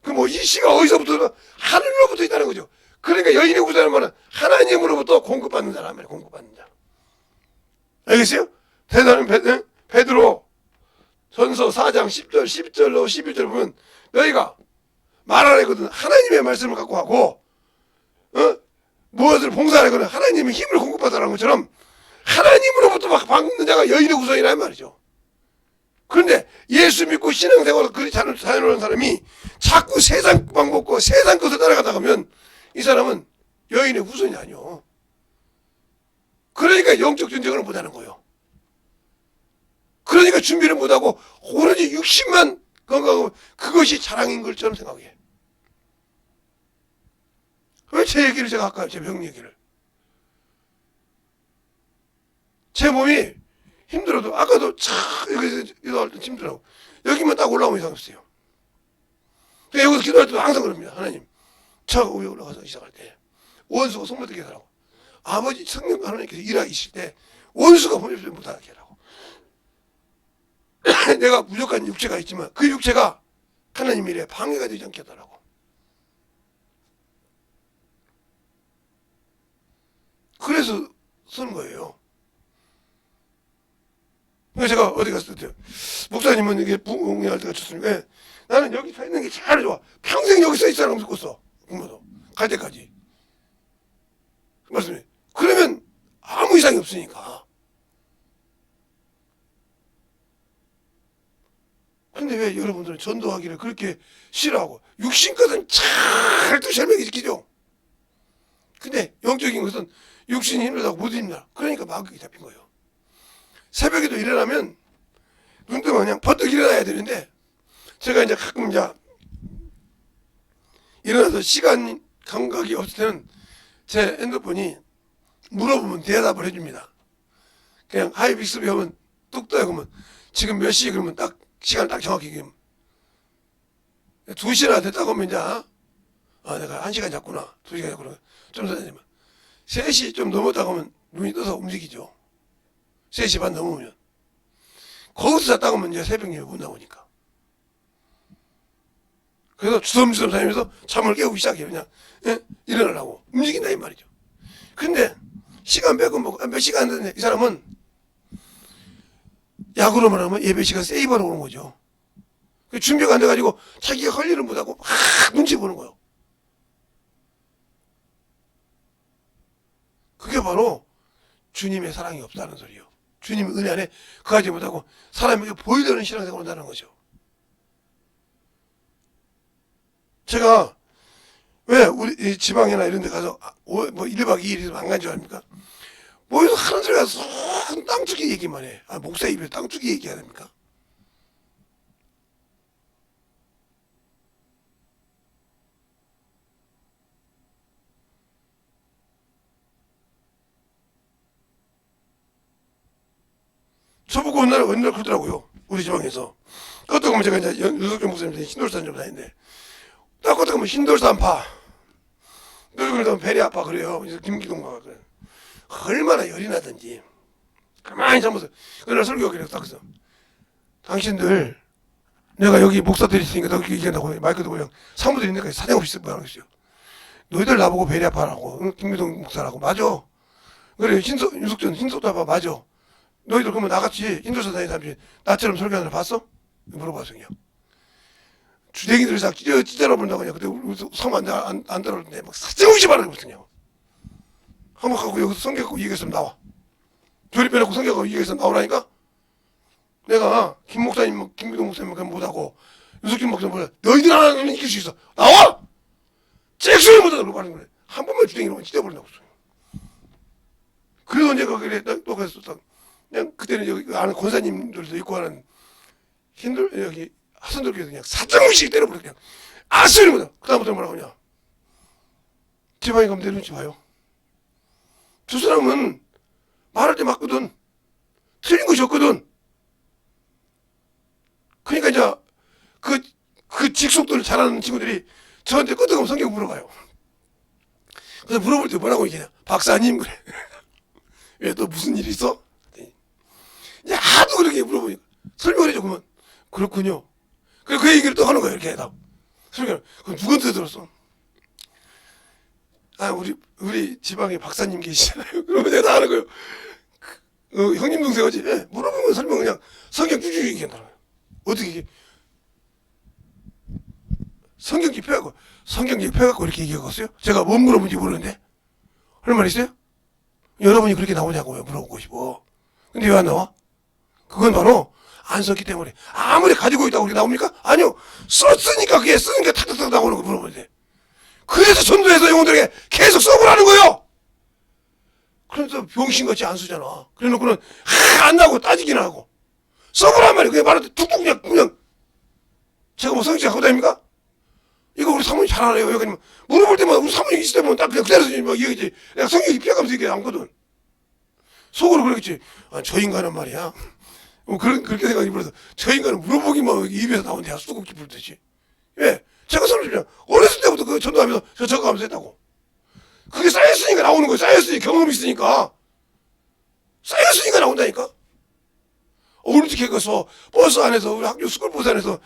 그럼 이 씨가 어디서부터? 하늘로부터 있다는 거죠. 그러니까 여인의 후손이라는 말은 하나님으로부터 공급받는 자란 말이에요. 공급받는 자. 알겠어요? 대단한 베드로 전서 4장 10절, 11절로 11절 보면 너희가 말하려거든 하나님의 말씀을 갖고 하고 무엇을 봉사하려거든 하나님의 힘을 공급받으라는 것처럼 하나님으로부터 막 받는 자가 여인의 후손이란 말이죠. 그런데 예수 믿고 신앙생활을 그리 자연하는 사람이 자꾸 세상 방법과 세상 것을 따라가다 가면 이 사람은 여인의 후손이 아니요. 그러니까 영적 전쟁을 못하는 거예요. 그러니까 준비를 못하고 오로지 육신만 건강하고 그것이 자랑인 것처럼 생각해. 왜 제 얘기를 제가 아까 제 병 얘기를. 제 몸이 힘들어도 아까도 여기서 기도할 때 힘들어. 여기만 딱 올라오면 이상 없어요. 여기서 기도할 때도 항상 그럽니다. 하나님 저 위에 올라가서 시작할 때 원수가 손못하게 하라고. 아버지 성령 하나님께서 일하실 때 원수가 손을 못하게 하라고. 내가 부족한 육체가 있지만 그 육체가 하나님 일에 방해가 되지 않게 하더라고. 그래서 쓰는 거예요. 그래서 제가 어디 갔을 때 목사님은 이게 부흥회할 때가 좋습니까? 왜? 나는 여기 서 있는 게 제일 좋아. 평생 여기 서 있으라고 듣고서 공부도 갈 때까지. 그 말씀이. 그러면 아무 이상이 없으니까. 근데 왜 여러분들은 전도하기를 그렇게 싫어하고 육신 것은 잘도 설명해 지키죠. 근데 영적인 것은 육신이 힘들다고 못 입니다. 그러니까 마귀가 잡힌 거예요. 새벽에도 일어나면 눈 뜨면 그냥 버뜩 일어나야 되는데 제가 이제 가끔 일어나서 시간 감각이 없을 때는 제 핸드폰이 물어보면 대답을 해줍니다. 그냥 하이빅스비 하면 뚝 떠요. 그러면 지금 몇 시? 그러면 딱 시간 딱 정확히 기면 2시나 됐다고 하면 이제 내가 1시간 잤구나 2시간 잤구나 좀 더 되지만 3시 좀 넘었다고 하면 눈이 떠서 움직이죠. 3시 반 넘으면 거기서 잤다고 하면 이제 새벽 일이 못 나오니까. 그래서 주섬주섬 다니면서 잠을 깨우기 시작해요. 그냥 일어나려고 움직인다 이 말이죠. 근데 시간 빼고 몇 시간 됐는데 이 사람은 약으로 말하면 예배 시간 세이버로 오는 거죠. 준비가 안 돼가지고 자기가 할 일을 못하고 막 눈치 보는 거예요. 그게 바로 주님의 사랑이 없다는 소리예요. 주님의 은혜 안에 그하지 못하고 사람에게 보이려는 신앙생활을 한다는 거죠. 제가 왜 우리 지방이나 이런 데 가서 뭐 1박 2일 있으면 안 간 줄 압니까? 모여서 하는 소리 가서 땅주기 얘기만 해. 목사 입에 땅주기 얘기해야 됩니까? 저보고 어느 날 그러더라고요. 우리 지방에서. 그것도 보면 제가 이제 유석경 목사님 신돌산 좀 다니는데 딱 그것도 보면 신돌산 파. 늙으면 배리 아파 그래요. 그래서 김기동가 그래. 얼마나 열이 나든지 가만히 잠아서 그날 설교하기로 딱 그래서 당신들 내가 여기 목사들이 있으니까 너 얘기한다고 마이크도 그냥 사무들 있는 데까지 사정없이 뭐라고 했어요. 너희들 나보고 배려하라고, 응? 김미동 목사라고. 맞아. 그래, 윤석준, 흰소다봐, 맞아. 너희들 그러면 나같이 인도사 다니는 사람들이 나처럼 설교하는 걸 봤어? 물어봤어, 그냥. 주댕이들을 다 찢어라 본다고 그냥. 그때 우리 성안 들었는데 막 사정없이 말하고 있었냐. 한번 가고 여기서 성경 갖고 얘기했으면 나와. 조립해놓고 성경 갖고 얘기했으면 나오라니까? 내가 김 목사님, 김미동 목사님 그냥 못하고 윤석준 목사님 보다 너희들 하나는 이길 수 있어. 나와! 잭소리 못하다고 말하는 거래. 한 번만 주댕이로 찢어버린다고 했어요. 그래서 내가 그래 또 그랬어. 그냥 그때는 여기 아는 권사님들도 있고 하는 힌들 여기 하선들께서 그냥 사정없이 때려버려 그냥 아소리 못하. 그다음부터 뭐라고 하냐. 지방에 가면 내 눈치 봐요. 저 사람은 말할 때 맞거든. 틀린 것이 없거든. 그러니까 이제 그 직속들을 잘하는 친구들이 저한테 끄떡하면 성경 물어봐요. 그래서 물어볼 때 뭐라고 얘기하냐. 박사님 그래. 왜 또 무슨 일 있어? 이제 하도 그렇게 물어보니까 설명을 해줘. 그러면 그렇군요. 그래 그 얘기를 또 하는 거야. 이렇게 해다 설명을. 그럼 누구한테 들었어? 아 우리 지방에 박사님 계시잖아요. 그러면 내가 다 하는 거예요. 형님 동생 어지? 예, 물어보면 설명 그냥 성경 쭉쭉 얘기한다는 거예요. 어떻게 이게 성경 펴갖고 이렇게 얘기하겠어요? 제가 뭔 물어본지 모르는데 할 말 있어요? 여러분이 그렇게 나오냐고요. 물어보고 싶어. 근데 왜 안 나와? 그건 바로 안 썼기 때문에. 아무리 가지고 있다고 그렇게 나옵니까? 아니요. 썼으니까 그게 쓰는 게 탁탁탁 나오는 거 물어보면 돼. 그래서 전도해서 영혼들에게 계속 써보라는 거예요. 그래서 병신같이 안 쓰잖아. 그래 놓고는 안 나고 따지기나 하고 써보란 말이야. 그냥 말할 때 툭툭 그냥 제가 뭐 성경 갖고 다닙니까? 이거 우리 사모님 잘 알아요. 여기 물어볼 때마다 우리 사모님 있을 때면 딱 그냥 그대로 막 얘기지. 내가 성경이 피해가면서 얘기 안 거든. 속으로 그러겠지. 아, 저 인간은 말이야. 그렇게 생각이 들어서 저 인간은 물어보기만 입에서 나온 데야 수국기 불듯이. 왜? 제가 사람들이랑 어렸을 때부터 그 전도하면서 저 적어가면서 했다고. 그게 쌓였으니까 나오는 거예요. 쌓였으니 경험이 있으니까. 쌓였으니까 나온다니까. 어른틱해 가서 버스 안에서 우리 학교 스쿨버스 안에서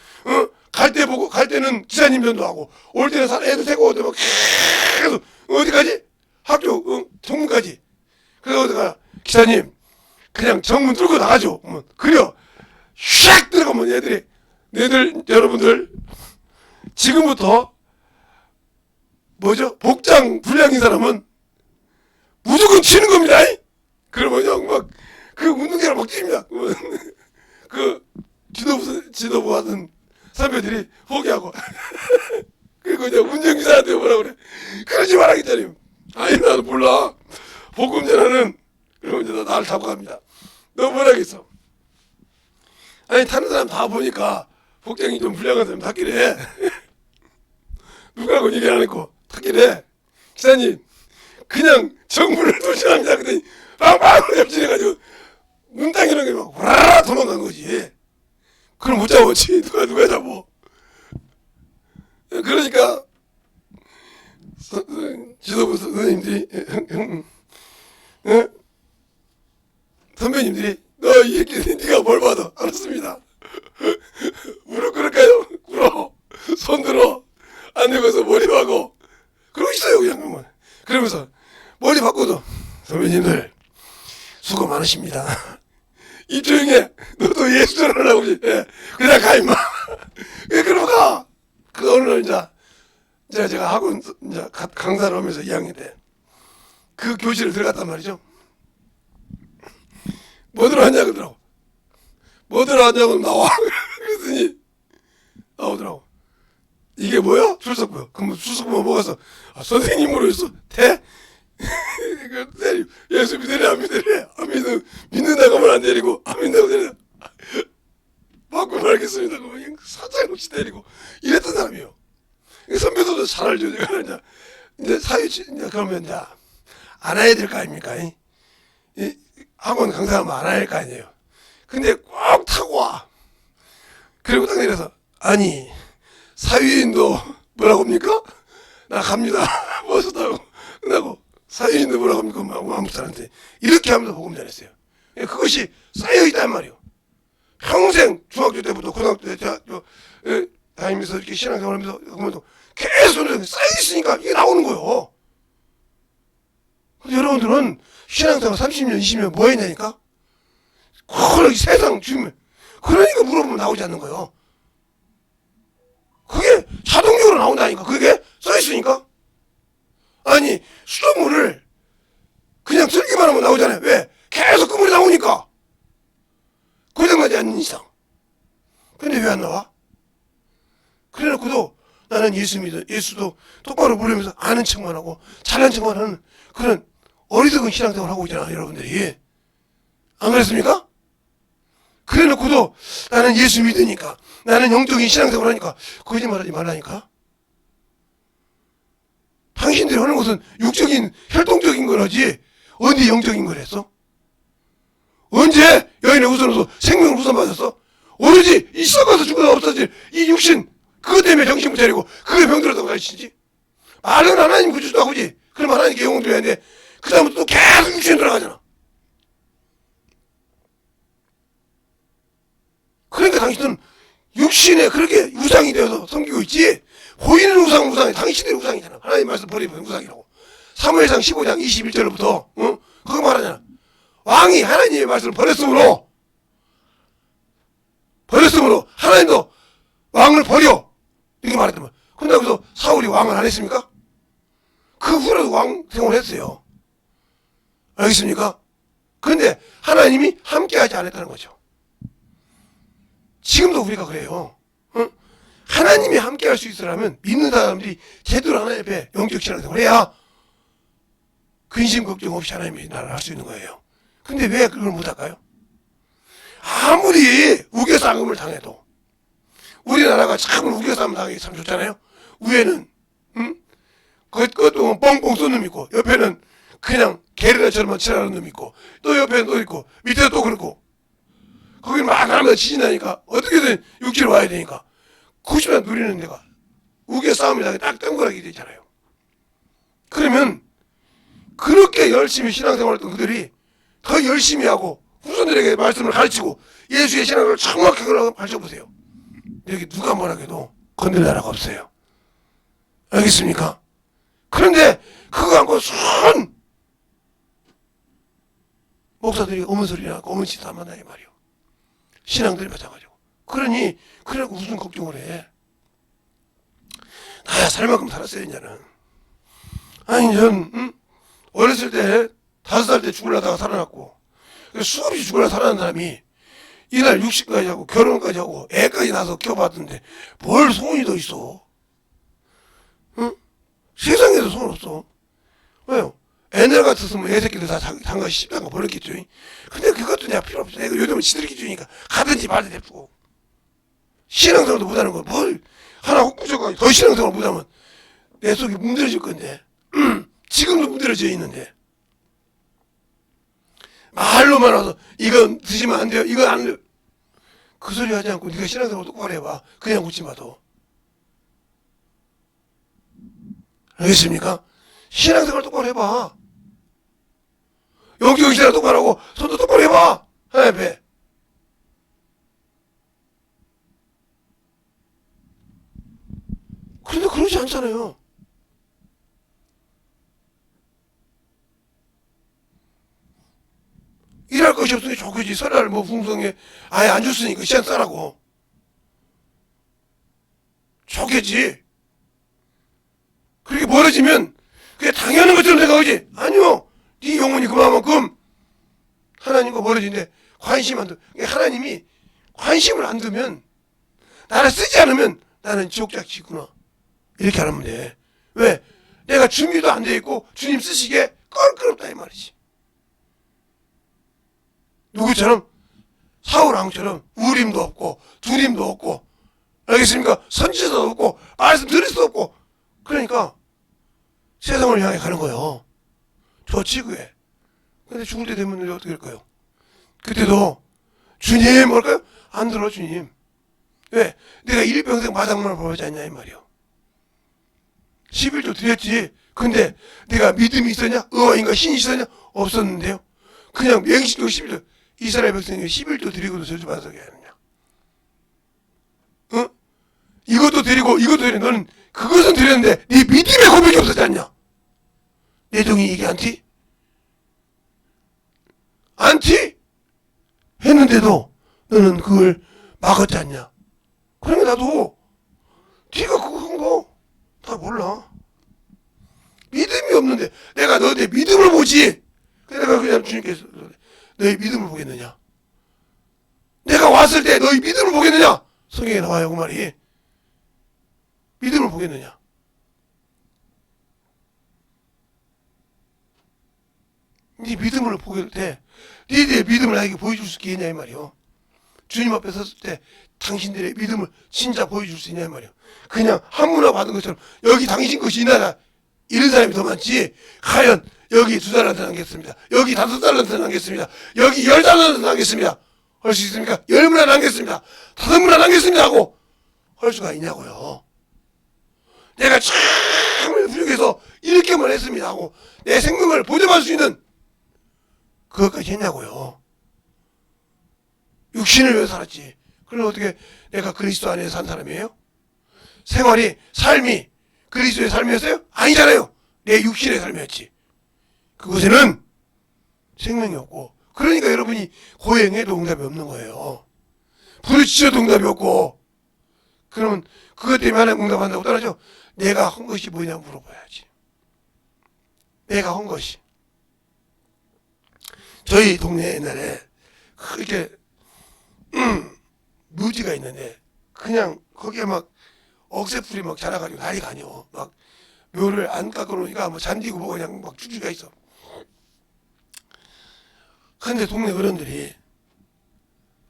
갈 때는 기사님 전도하고 올 때는 애들 태고 오면 계속 어디까지? 학교 정문까지. 그래서 어디가 기사님 그냥 정문 뚫고 나가죠. 그래요. 샥 들어가면 얘들 여러분들 지금부터 뭐죠? 복장 불량인 사람은 무조건 치는 겁니다. 그러면 형 막 그 운동장을 막 뜁니다. 그 지도부 하던 선배들이 포기하고 그리고 이제 운전기사한테 뭐라 그래. 그러지 말라겠잖아요. 아니 나는 몰라. 복음 전하는 그러면 이제 나를 타고 갑니다. 너 뭐라겠어? 아니 타는 사람 다 보니까 복장이 좀 불량한 사람 탔길래 누가라고 얘기를 안 했고 탔길래 기사님 그냥 정문을 도전합니다. 그랬더니 빵빵 옆질해가지고 문땅이라는 게 막 와라 도망간 거지. 그럼 못 잡았지. 누가 잡어. 그러니까 지도부 선생님들이 선배님들이 너 이 얘기 네가 뭘 받아. 알았습니다. 무릎 꿇을까요? 꿇어. 손 들어. 안 되면서 머리 박고 그러고 있어요. 그냥 그러면서 머리 박고도 선배님들 수고 많으십니다. 입 조용히 해. 너도 예수 전하라고. 예. 그냥 가 임마. 왜 그러고 가. 그 어느 날 이제 제가 학원 이제 강사를 하면서 2학년 때 그 교실을 들어갔단 말이죠. 뭐 들어왔냐 그러더라고. 뭐 들어왔냐고 나와. 그랬더니 나오더라고. 이게 뭐야? 출석부요. 그럼 출석부가 뭐가서 선생님으로 했어. 대? 예수 믿으래 안 믿으래? 안 믿는다고 하면 안 때리고 안 믿는다고 때려. 바꾸면 알겠습니다. 그러면 사장없이 때리고 이랬던 사람이에요. 선배들도 잘 알죠. 제가 이제 사유치 그러면 이제 안 해야 될 거 아닙니까? 이 학원 강사하면 안 할 거 아니에요. 근데 꼭 타고 와. 그리고 딱 내려서 아니 사유인도 뭐라고 합니까? 나 갑니다. 버스 타고 끝나고 사유인도 뭐라고 합니까? 아무 사람한테 이렇게 하면서 복음 전했어요. 그것이 쌓여있단 말이에요. 평생 중학교 때부터 고등학교 때 대학교 다니면서 이렇게 신앙생활하면서 그러면서 계속 쌓여있으니까 이게 나오는 거예요. 근데 여러분들은 신앙생활 30년 20년 뭐 했냐니까? 그걸 세상 죽으면 그러니까 물어보면 나오지 않는 거예요. 그게 자동적으로 나온다니까. 그게 써있으니까. 아니 수돗물을 그냥 들기만 하면 나오잖아요. 왜? 계속 그 물이 나오니까. 고장나지 않는 이상. 근데 왜 안 나와? 그래놓고도 나는 예수 믿어. 예수도 똑바로 부르면서 아는 척만 하고 잘난 척만 하는 그런 어리석은 신앙생활을 하고 있잖아, 여러분들이. 안 그랬습니까? 그래놓고도 나는 예수 믿으니까, 나는 영적인 신앙생활을 하니까 거짓말하지 말라니까. 당신들이 하는 것은 육적인 혈통적인 거라지 어디 영적인 거랬어? 언제 여인의 후손으로서 생명을 후손받았어? 오로지 이 썩어서 죽어서 없어질 이 육신 그것 때문에 정신 못 차리고 그게 병들었다고 가르치지. 말은 하나님 구주도 하고지. 그럼 하나님께 영혼 드려야 돼. 그 다음부터 또 계속 육신에 들어가잖아. 그러니까 당신은 육신에 그렇게 우상이 되어서 섬기고 있지. 보이는 우상이 당신들의 우상이잖아. 하나님 말씀 버리면 우상이라고. 사무엘상 15장 21절부터 그거 말하잖아. 왕이 하나님의 말씀을 버렸으므로 하나님도 왕을 버려 이렇게 말했단 말이야. 근데 여기서 사울이 왕을 안 했습니까? 그 후로도 왕 생활을 했어요. 알겠습니까? 그런데 하나님이 함께하지 않았다는 거죠. 지금도 우리가 그래요. 하나님이 함께할 수 있으라면 믿는 사람들이 제대로 하나님 앞에 영적 신앙생활을 해야 근심 걱정 없이 하나님의 나라를 할 수 있는 거예요. 근데 왜 그걸 못할까요? 아무리 우겨싸움을 당해도 우리나라가 참 우겨싸움 당하기 참 좋잖아요. 위에는 그것도 뻥뻥 쏜 놈 있고 옆에는 그냥 게르다처럼 칠하는 놈 있고 또 옆에는 또 있고 밑에도 또 그렇고 거기 막 하면서 지진나니까 어떻게든 육지로 와야 되니까 90년 누리는 데가 우겨싸움이 당해 딱 덩그러게 되잖아요. 그러면 그렇게 열심히 신앙생활했던 그들이 더 열심히 하고 후손들에게 말씀을 가르치고 예수의 신앙을 정확하게 가르쳐보세요. 여기 누가 뭐라 해도 건들 나라가 없어요. 알겠습니까? 그런데 그거 안고 순 목사들이 어문소리나 어문짓 안 만나게 말이요. 신앙들이 맞아가지고. 그러고 무슨 걱정을 해. 나야 살 만큼 살았어요, 이제는. 아니, 어렸을 때 5살 때 죽으려다가 살아났고 수없이 죽으려다 살아난 사람이 이날 60까지 하고 결혼까지 하고 애까지 낳아서 키워봤던데 뭘 소원이 더 있어. 세상에도 소원 없어. 왜요? 애들 같았으면 애새끼들 다 장가 십장가 버렸겠죠. 근데 그것도 내가 필요 없어. 내가 요즘은 시들기 주니까 가든지 말든지 해주고 신앙생활도 못하는 걸 뭘 하나 혹부족하게 더 신앙생활 못하면 내 속이 문드러질 건데 지금도 문드러져 있는데 말로만 와서 이건 드시면 안 돼요. 이건 안 돼요. 그 소리 하지 않고 네가 신앙생활 똑바로 해봐. 그냥 웃지 마도. 알겠습니까? 신앙생활 똑바로 해봐. 영적 신앙 똑바로 하고 손도 똑바로 해봐. 하나님 앞에. 그런데 그러지 않잖아요. 일할 것이 없으니 좋겠지. 설날 뭐 풍성에 아예 안 줬으니까 시간 싸라고. 좋겠지. 그렇게 멀어지면 그게 당연한 것처럼 생각하지. 아니요. 네 영혼이 그만큼 하나님과 멀어지는데 관심 안 두. 하나님이 관심을 안 두면 나를 쓰지 않으면 나는 지옥작지구나. 이렇게 하면 돼. 왜? 내가 준비도 안 돼 있고 주님 쓰시기에 껄끄럽다 이 말이지. 누구처럼? 사울왕처럼 우림도 없고 두림도 없고 알겠습니까? 선지자도 없고 말씀 들을 수도 없고 그러니까 세상을 향해 가는 거예요. 좋지 그게. 근데 죽을 때 되면 어떻게 될까요? 그때도 주님 뭘까요? 안 들어 주님. 왜? 내가 일평생 마당만 벌지 않냐 이 말이요. 11조 드렸지. 근데 내가 믿음이 있었냐? 의와인가 신이 있었냐? 없었는데요. 그냥 맹신으로 11조 이스라엘 백성이 11조 드리고도 저주받아서 하느냐. 이것도 드리고 이것도 드리고 너는 그것은 드렸는데 네 믿음의 고백이 없었지 않냐? 내 종이 이게 안티? 안티? 했는데도 너는 그걸 막았지 않냐? 그러니까 나도 네가 그거 한 거 다 몰라. 믿음이 없는데 내가 너의 믿음을 보지. 내가 그냥 주님께서 너의 믿음을 보겠느냐? 내가 왔을 때 너의 믿음을 보겠느냐? 성경에 나와요 그 말이. 믿음을 보겠느냐? 네 믿음을 보게 때 너희들의 믿음을 나에게 보여줄 수 있겠냐 이 말이요. 주님 앞에 섰을 때 당신들의 믿음을 진짜 보여줄 수 있냐 이 말이요. 그냥 한문화 받은 것처럼 여기 당신 것이 이 나라 이런 사람이 더 많지. 과연 여기 2달란트 남겠습니다. 여기 5달란트 남겠습니다. 여기 10달란트 남겠습니다. 할 수 있습니까? 10문화 남겠습니다. 5문화 남겠습니다 하고 할 수가 있냐고요. 내가 참을 훌륭해서 이렇게만 했습니다 하고 내 생명을 보존할 수 있는 그것까지 했냐고요. 육신을 위해 살았지. 그럼 어떻게 내가 그리스도 안에 산 사람이에요? 생활이 삶이 그리스도의 삶이었어요? 아니잖아요. 내 육신의 삶이었지. 그곳에는 생명이 없고 그러니까 여러분이 고행에도 응답이 없는 거예요. 부르짖어도 응답이 없고 그러면 그것 때문에 하나님 응답한다고 따라죠. 내가 한 것이 뭐냐 물어봐야지. 내가 한 것이. 저희 동네에 옛날에 이렇게 묘지가 있는데 그냥 거기에 막 억새풀이 막 자라가지고 난리가 아니오. 막 묘를 안 깎아놓으니까 뭐 잔디고 뭐 그냥 막 쭉쭉가 있어. 근데 동네 어른들이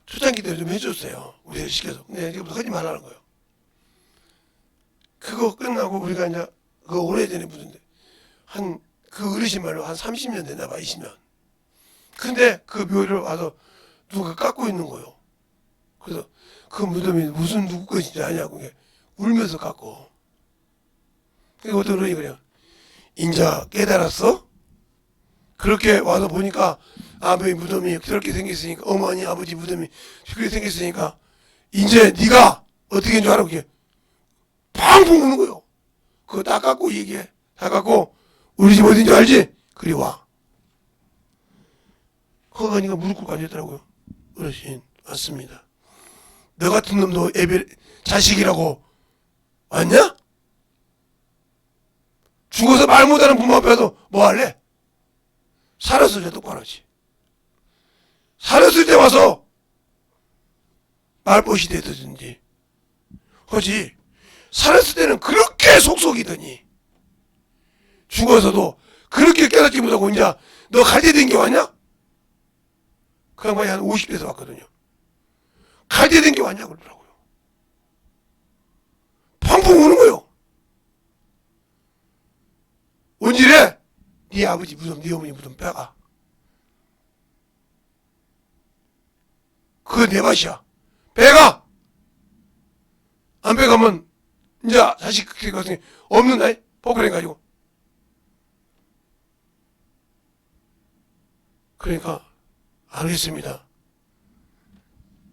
초창기때 좀 해줬어요. 우리를 시켜서. 근데 이제부터 하지 말라는 거예요. 그거 끝나고 우리가 이제 그거 오래전에 묻은데 한 그 어르신 말로 한 30년 됐나 봐. 20년. 근데 그 묘를 와서 누가 깎고 있는 거예요. 그래서 그 무덤이 무슨 누구 것인지 아냐고 울면서 깎고. 그러니까 어떤 어른이 그래요. 인자 깨달았어? 그렇게 와서 보니까 아버지 무덤이 그렇게 생겼으니까 어머니 아버지 무덤이 그렇게 생겼으니까 이제 네가 어떻게 한 줄 알아? 그게 팡팡 우는 거예요. 그거 다 깎고 얘기해. 다 깎고 우리 집 어딘지 알지? 그리 와. 거기 가니까 무릎 꿇고 앉았더라고요. 어르신 왔습니다. 너 같은 놈도 자식이라고 왔냐? 죽어서 말 못하는 부모 앞에 와서 뭐 할래? 살았을 때 똑바로 하지. 살았을 때 와서 말벗이 되든지 하지. 살았을 때는 그렇게 속속이더니 죽어서도 그렇게 깨닫지 못하고 이제 너 갈 때 된 게 왔냐? 그 양반이 한 50대에서 왔거든요. 갈 때 된 게 왔냐 그러더라고요. 펑펑 우는 거요. 언제래? 네 아버지 무덤, 네 어머니 무덤 빼가. 그거 내 맛이야. 빼가. 안 빼가면 이제 자식 그렇게 가서 없는 나이 포크랭 가지고. 그러니까 알겠습니다.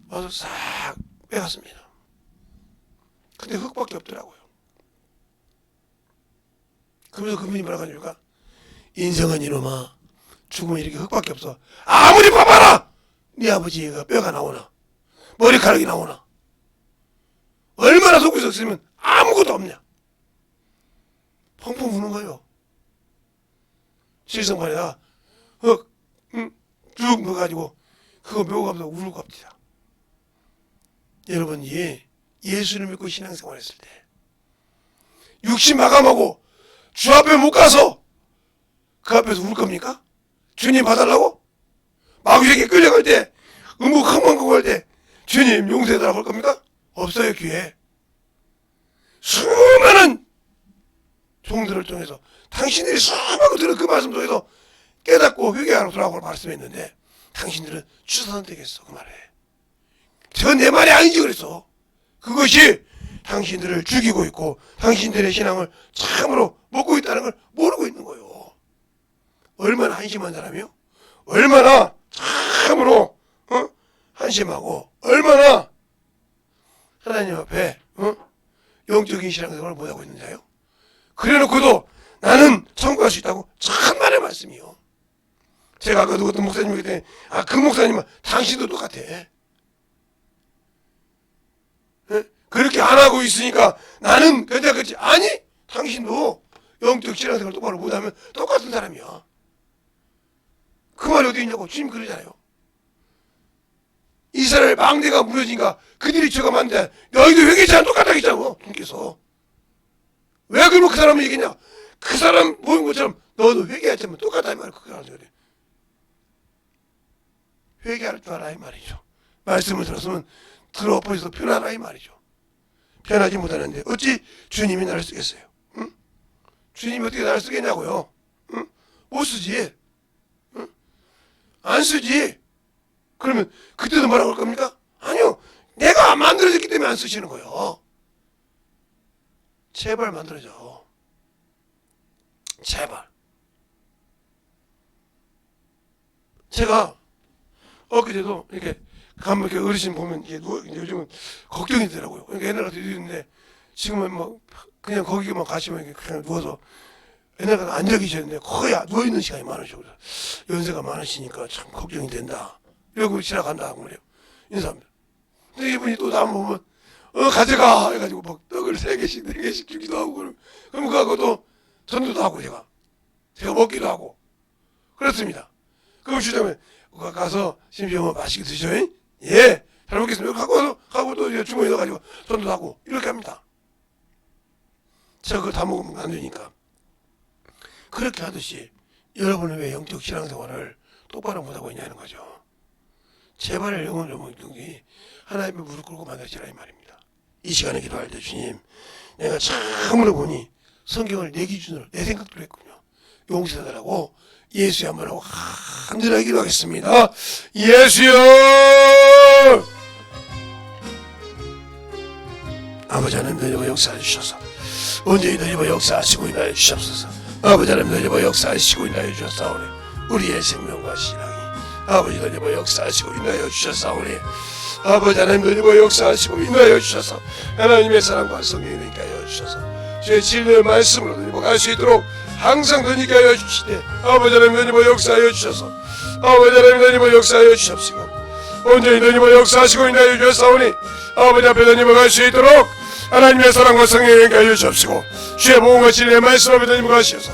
와서 싹 빼갔습니다. 근데 흙밖에 없더라고요. 그러면서 그분이 뭐라고 하니까 인생은 이놈아 죽으면 이렇게 흙밖에 없어. 아무리 봐봐라. 네 아버지가 뼈가 나오나 머리카락이 나오나 얼마나 속고 있었으면 아무것도 없냐. 펑펑 우는 거예요. 실성판에다가 흙 쭉 넣어가지고 그거 묘가면서 울고 갑니다. 여러분이 예수를 믿고 신앙생활 했을 때 육신 마감하고 주 앞에 못 가서 그 앞에서 울 겁니까? 주님 봐달라고? 마귀에게 끌려갈 때 음부 坑망고 갈 때 주님 용서해달라고 할 겁니까? 없어요. 기회. 수많은 종들을 통해서 당신들이 수많은 들은 그 말씀 통해서 깨닫고 회개하러 돌아오고 말씀했는데 당신들은 취사 선택했어. 그 말에 저 내 말이 아니지 그랬어. 그것이 당신들을 죽이고 있고 당신들의 신앙을 참으로 먹고 있다는 걸 모르고 있는 거예요. 얼마나 한심한 사람이요? 얼마나 참으로 한심하고 얼마나 하나님 앞에 영적인 신앙생활을 못하고 있는 자요. 그래놓고도 나는 천국 갈 수 있다고 천만의 말씀이요. 제가 아까 어떤 목사님에게 그랬더니 그 목사님은 당신도 똑같아. 예? 그렇게 안 하고 있으니까 나는 괜찮겠지. 아니, 당신도 영적 신앙생활 똑바로 못하면 똑같은 사람이야. 그 말이 어디 있냐고. 주님 그러잖아요. 이스라엘 망대가 무너지니까 그들이 죄가 많은데 너희도 회개치 않아 똑같다 했잖아. 주님께서. 왜 그러면 그 사람을 얘기했냐. 그 사람 보는 것처럼 너도 회개하지 않으면 똑같다 이 말이야. 그거 하는 거래. 회개할 줄 알아 이 말이죠. 말씀을 들었으면 들어버려서 편하라 이 말이죠. 편하지 못하는데 어찌 주님이 나를 쓰겠어요? 응? 주님이 어떻게 나를 쓰겠냐고요? 응? 못 쓰지. 응? 안 쓰지. 그러면 그때도 뭐라고 할 겁니까? 아니요. 내가 만들어졌기 때문에 안 쓰시는 거예요. 제발 만들어져. 제발. 제가 엊그제도 이렇게 가면 이렇게 어르신 보면 이게 요즘은 걱정이 되더라고요. 그러니까 옛날 같은 누웠는데 지금은 뭐 그냥 거기만 가시면 이렇게 그냥 누워서 옛날 같은 앉아 계셨는데 거의 누워 있는 시간이 많으시고 연세가 많으시니까 참 걱정이 된다. 이러고 지나간다 고 그래요. 인사합니다. 근데 이분이 또 나만 보면 가져가 해가지고 막 떡을 3개씩 4개씩 주기도 하고 그럼 그거하고도 전도도 하고 제가 먹기도 하고 그렇습니다. 그럼 주자면 가서 심지어 맛있게 드셔요. 예, 잘 먹겠습니다. 하고 또 주머니 넣어가지고 전도 하고 이렇게 합니다. 제가 그거 다 먹으면 안 되니까. 그렇게 하듯이 여러분은 왜 영적 신앙생활을 똑바로 못하고 있냐는 거죠. 제발 영혼을 영혼이 하나님의 무릎 꿇고 만나시라 이 말입니다. 이 시간에 기도할 때 주님, 내가 참으로 보니 성경을 내 기준으로 내 생각대로 했군요. 용서해달라고 예수의 한번 하고 간절하게 기도하겠습니다. 예수여! 아버지 하나님 너희와 역사해 주셔서 언제나 너희와 역사하시고 인하여 주시옵소서. 아버지 하나님 너희와 역사하시고 인하여 주셨사오니 우리의 생명과 신앙이 아버지 너희와 역사하시고 인하여 주셨사오니 아버지 하나님 너희와 역사하시고 인하여 주셔서 하나님의 사랑과 성령이 너희께 하여 주셔서 주의 진리의 말씀으로 너희와 갈 수 있도록 항상 너희께 하여 주시되 아버지 하나님 너희와 역사하여 주셔서 아버지 하나님 너희와 역사하여 주십시고 온전히 너희와 역사하시고 인하여 주셨사오니 아버지 앞에 너희와 갈 수 있도록 하나님의 사랑과 성령이 하여 주십시고 주의 보험과 진리의 말씀 앞에 너희와 가시어서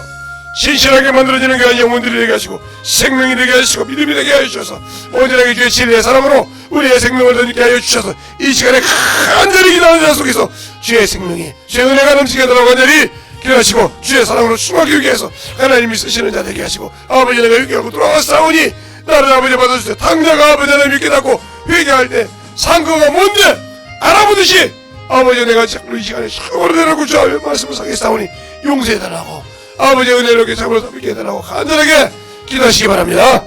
신실하게 만들어지는 게 아니라 영혼들이 되게 하시고 생명이 되게 하시고 믿음이 되게 하여 주셔서 온전하게 주의 진리의 사랑으로 우리의 생명을 너희께 하여 주셔서 이 시간에 간절히 기도하는 자 속에서 주의 생명이 주의 은혜가 넘치게 하도록 간절히 기도하시고 주의 사랑으로 충만하게 하게 해서 하나님이 쓰시는 자 되게 하시고 아버지 내가 회개하고 돌아왔사오니 나를 아버지 받아주세요. 당자가 아버지 하나님 믿게 닫고 회개할 때 상거가 뭔데 알아보듯이 아버지 내가 자꾸 이 시간에 상거로 내라고 주의 말씀을 상했사오니 용서해달라고 아버지 은혜롭게 참으로 담게 해달라고 간절하게 기도하시기 바랍니다.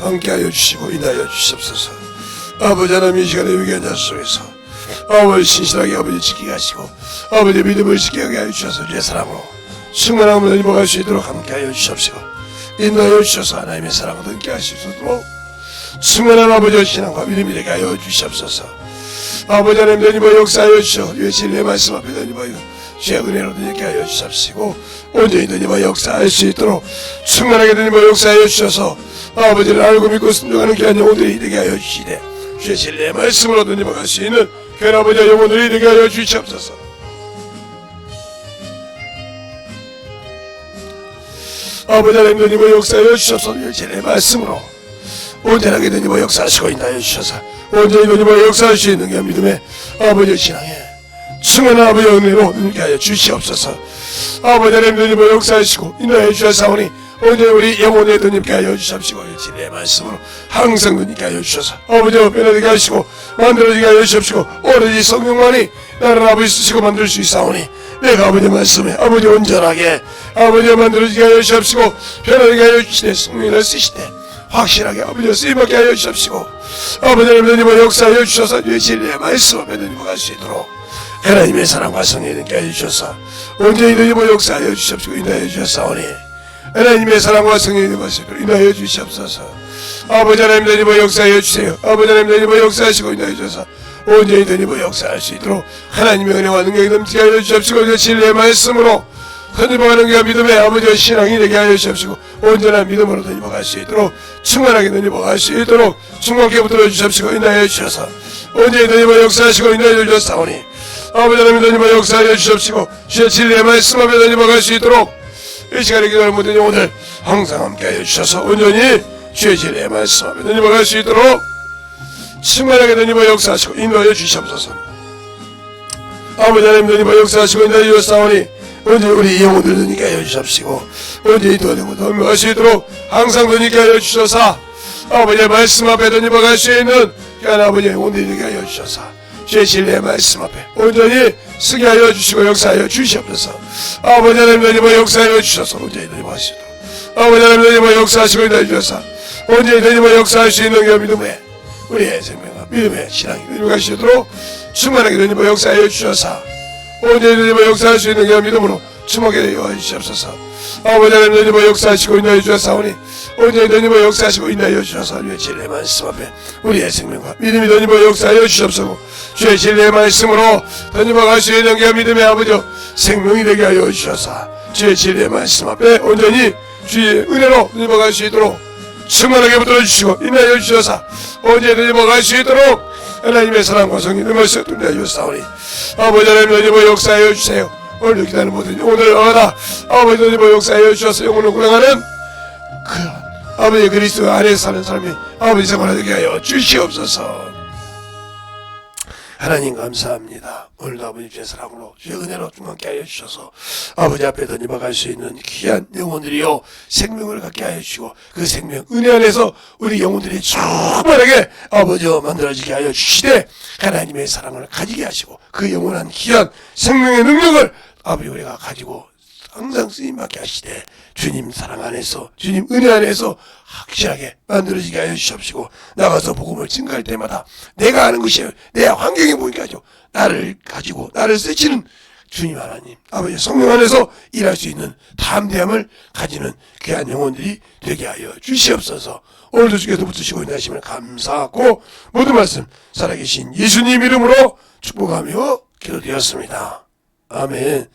함께하여 주시고 인하여 주시옵소서. 아버지 하나님 이 시간에 위기한 자 속에서 아버지 신실하게 아버지 지키게 하시고 아버지 믿음을 지키게 하여 주셔서 주의 사랑으로 충만함을 입어갈 수 있도록 함께하여 주시옵시고 인도하여 주셔서 하나님의 사랑을 함께 하실 수 있도록 충만한 아버지의 신앙과 믿음이 되게 하여 주시옵소서. 아버지 하나님 되님을 역사하여 주시오. 주의 진리의 말씀 앞에 되님을 주의 은혜로 되게 하여 주시옵시고 온전히 되님을 역사할 수 있도록 충만하게 되님을 역사하여 주셔서 아버지를 알고 믿고 순종하는 귀한 영혼들이 되게 하여 주시되 주의 진리의 말씀으로 되님을 갈 수 있는 귀한 아버지의 영혼들이 되게 하여 주시옵소서. 아버지 하나님 되님을 역사하여 주셔서 주의 진리의 말씀으로 온전하게 되님을 역사하시고 인하여 주셔서 온전히 되님을 역사할 수 있는 게 믿음의 아버지의 신앙에 충만한 아버지의 은혜로 눈게 하여 주시옵소서. 아버지 하나님 되님을 역사하시고 인하여 주셔사오니 온전히 우리 영혼의 되님께 하여 주시옵시고 진리의 말씀으로 항상 되님께 하여 주셔서 아버지와 변화되게 하시고 만들어지게 하여 주시옵시고 오로지 성령만이 나를 아버지 쓰시고 만들 수 있사오니 내가 아버지 말씀에 아버지 온전하게 아버지가 만들어지게 하여 주시옵시고 변화되게 하여 주시되 성령을 쓰시되 확실하게 아버지가 쓰임받게 하여 주시옵시고 아버지 하나님의 역사하여 주셔서 주의 진리의 말씀 앞에 되님을 갈 수 있도록 하나님의 사랑과 성령을 함께 하여 주셔서 온전히 되님을 역사하여 주시옵시고 인하여 주셨사오니 하나님의 사랑과 성령을 갈 수 있도록 인하여 주시옵소서. 아버지 하나님 되님을 역사하여 주세요. 아버지 하나님 되님을 역사하시고 인하여 주셔서 온전히 되님을 역사할 수 있도록 하나님의 은혜와 능력이 넘치게 하여 주시옵시고 주의 진리의 말씀으로 되님을 하는 믿음의 아버지의 신앙이 되게 하여 주시옵시고 온전한 믿음으로 되님을 갈 수 있도록 충만하게 되님을 갈 수 있도록 충만케 붙들어 주시옵시고 인하여 주셔서 온전히 되님을 역사하시고 인하여 주셨사오니 아버지 하나님 되님을 역사하여 주시옵시고 주의 진리의 말씀 앞에 되님을 갈 수 있도록 이 시간에 기도하는 모든 영혼들 항상 함께하여 주셔서 온전히 주의 진리의 말씀 앞에 되님을 갈 수 있도록 충만하게 되님을 역사하시고 인도하여 주시옵소서. 아버지 하나님 되님을 역사하시고 인도하여 주셨사오니 온전히 우리 영혼들 되니까 하여 주시옵시고 온전히 도와내고 도움을 할 수 있도록 항상 되니까 하여 주셔서 아버지의 말씀 앞에 되님을 갈 수 있는 귀한 아버지의 영혼들이 되게 하여 주셔서 주의 진리의 말씀 앞에 온전히 쓰게 하여 주시고 역사하여 주시옵소서. 아버지 하나님 되님을 역사하여 주셔서 온전히 되님을 하시도록 아버지 하나님 되님을 역사하시고 인도하여 주셔서 온전히 되님을 역사할 수 있는 그 믿음의 우리의 생명과 믿음의 신앙이 되님을 가시도록 충만하게 되님을 역사하여 주셔서 온전히 되님을 역사할 수 있는 그 믿음으로 충만하게 되어 주시옵소서. 아버지 하나님 되님을 역사하시고 인도하여 주셨사오니 온전히 되님을 역사하시고 인도하여 주셔서 주의 진리의 말씀 앞에 우리의 생명과 믿음이 되님을 역사하여 주시옵소서. 주의 진리의 말씀으로 되님을 갈 수 있는 그 믿음의 아버지 생명이 되게 하여 주셔서 주의 진리의 말씀 앞에 온전히 주의 은혜로 되님을 갈 수 있도록 충만하게 붙들어 주시고 인도하여 주셔서 온전히 되님을 갈 수 있도록 하나님의 사랑과 성령의 말씀을 뚫려 주사오니 아버지 하나님 되님을 역사하여 주세요. 오늘 기다리는 모든 오늘 얻어 아버지 되님을 역사하여 주셔서 영혼을 구원하는 그 아버지 그리스도 안에 사는 사람이 아버지 생활하게 하여 주시옵소서. 하나님 감사합니다. 오늘도 아버지 주의 사랑으로 주의 은혜로 충만케 하여 주셔서 아버지 앞에 던져봐 갈 수 있는 귀한 영혼들이요 생명을 갖게 하여 주시고 그 생명 은혜 안에서 우리 영혼들이 충만하게 아버지와 만들어지게 하여 주시되 하나님의 사랑을 가지게 하시고 그 영원한 귀한 생명의 능력을 아버지 우리가 가지고 항상 쓰임받게 하시되 주님 사랑 안에서 주님 은혜 안에서 확실하게 만들어지게 하여 주시옵시고 나가서 복음을 증거할 때마다 내가 하는 것이 내 환경에 보이게 하죠. 나를 가지고 나를 쓰시는 주님 하나님 아버지 성령 안에서 일할 수 있는 담대함을 가지는 귀한 영혼들이 되게 하여 주시옵소서. 오늘도 주께서 붙으시고 인하심을 감사하고 모든 말씀 살아계신 예수님 이름으로 축복하며 기도되었습니다. 아멘.